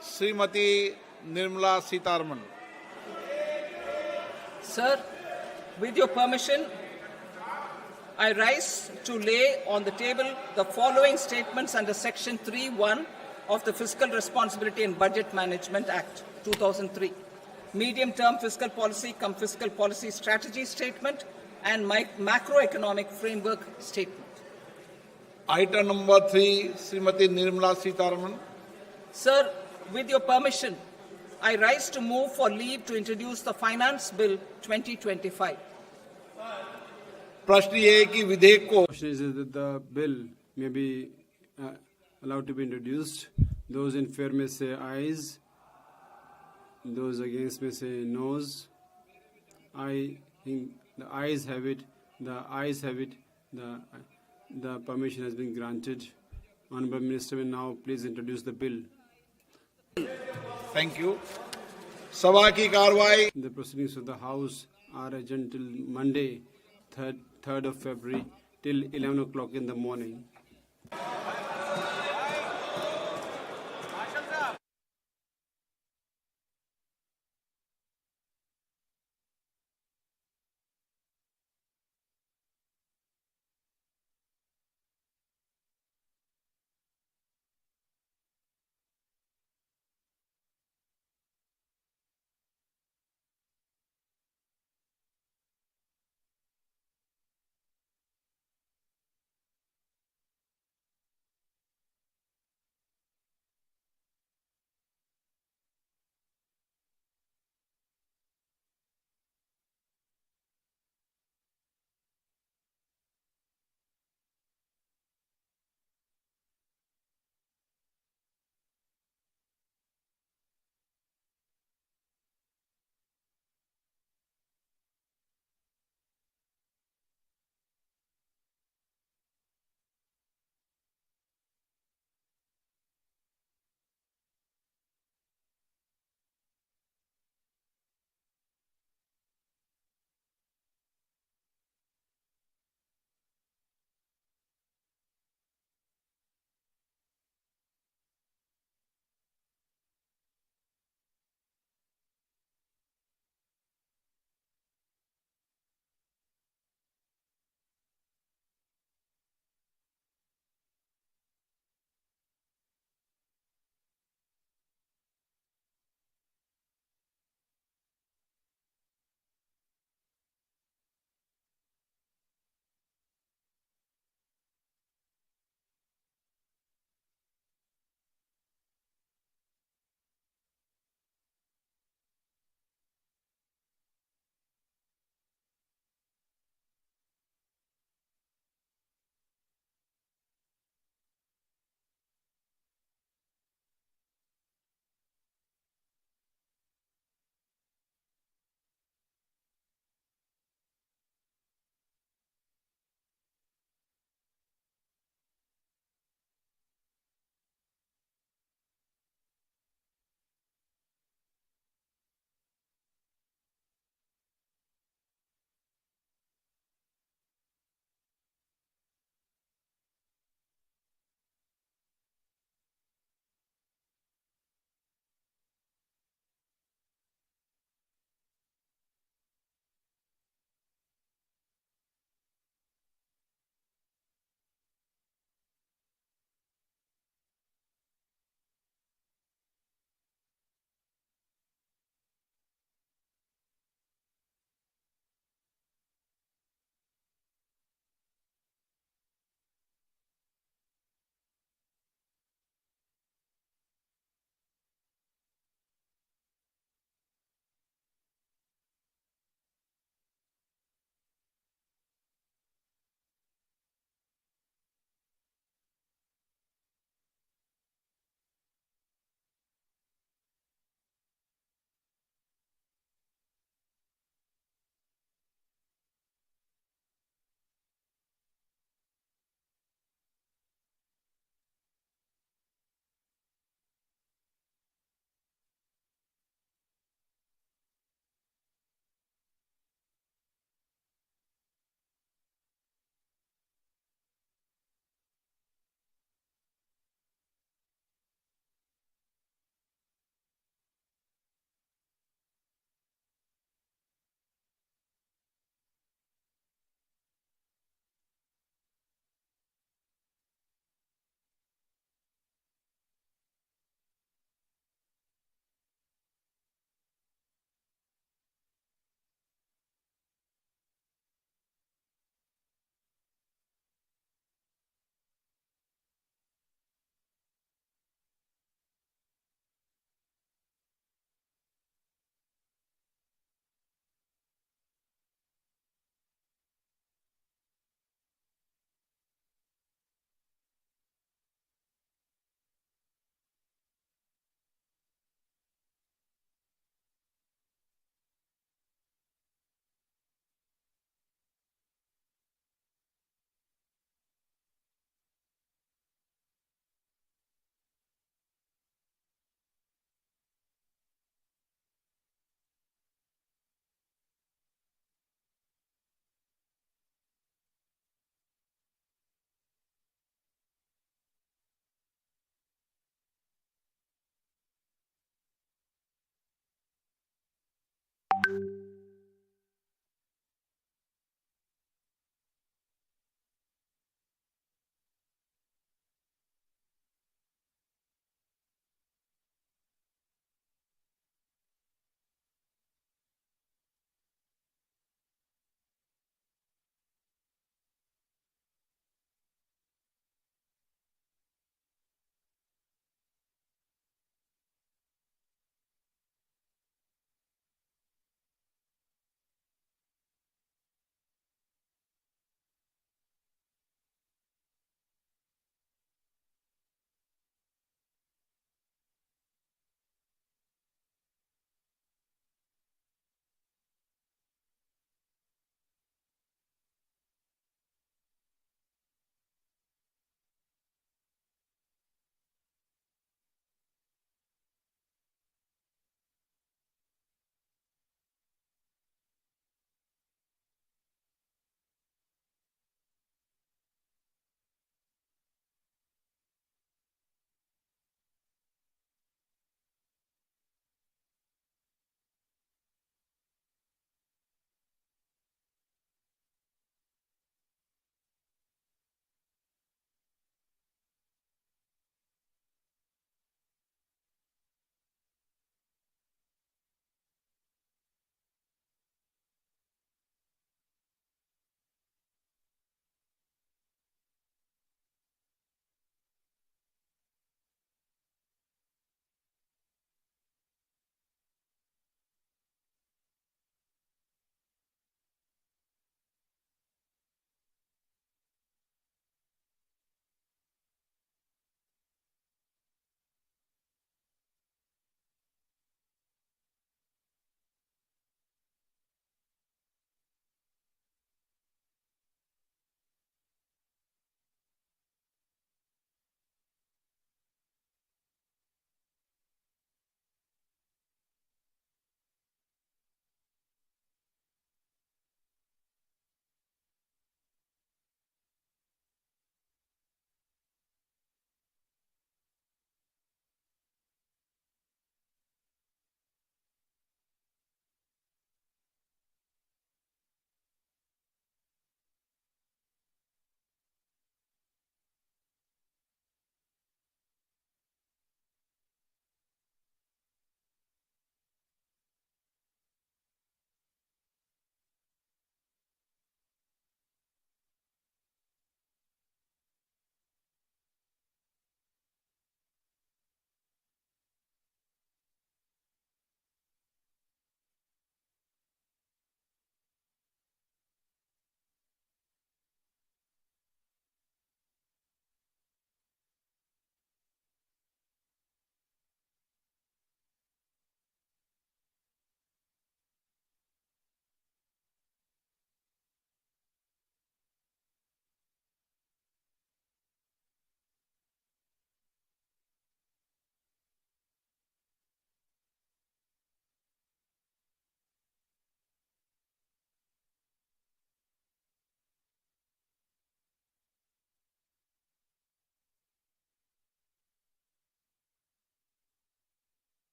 S2: Srimati Nirmala Sitharaman.
S1: Sir, with your permission, I rise to lay on the table the following statements under Section 3(1) of the Fiscal Responsibility and Budget Management Act, 2003. Medium-term fiscal policy cum fiscal policy strategy statement and macroeconomic framework statement.
S2: Item number 3, Srimati Nirmala Sitharaman.
S1: Sir, with your permission, I rise to move for leave to introduce the Finance Bill 2025.
S2: प्रश्न ये है कि विधेयक को
S3: Question is that the bill may be allowed to be introduced. Those in favor may say ayes. Those against may say noes. I think the ayes have it. The ayes have it. The permission has been granted. Honorable Minister will now please introduce the bill.
S2: Thank you. सभा की कार्रवाई
S3: The proceedings of the House are adjourned till Monday, 3rd of February, till 11 o'clock in the morning.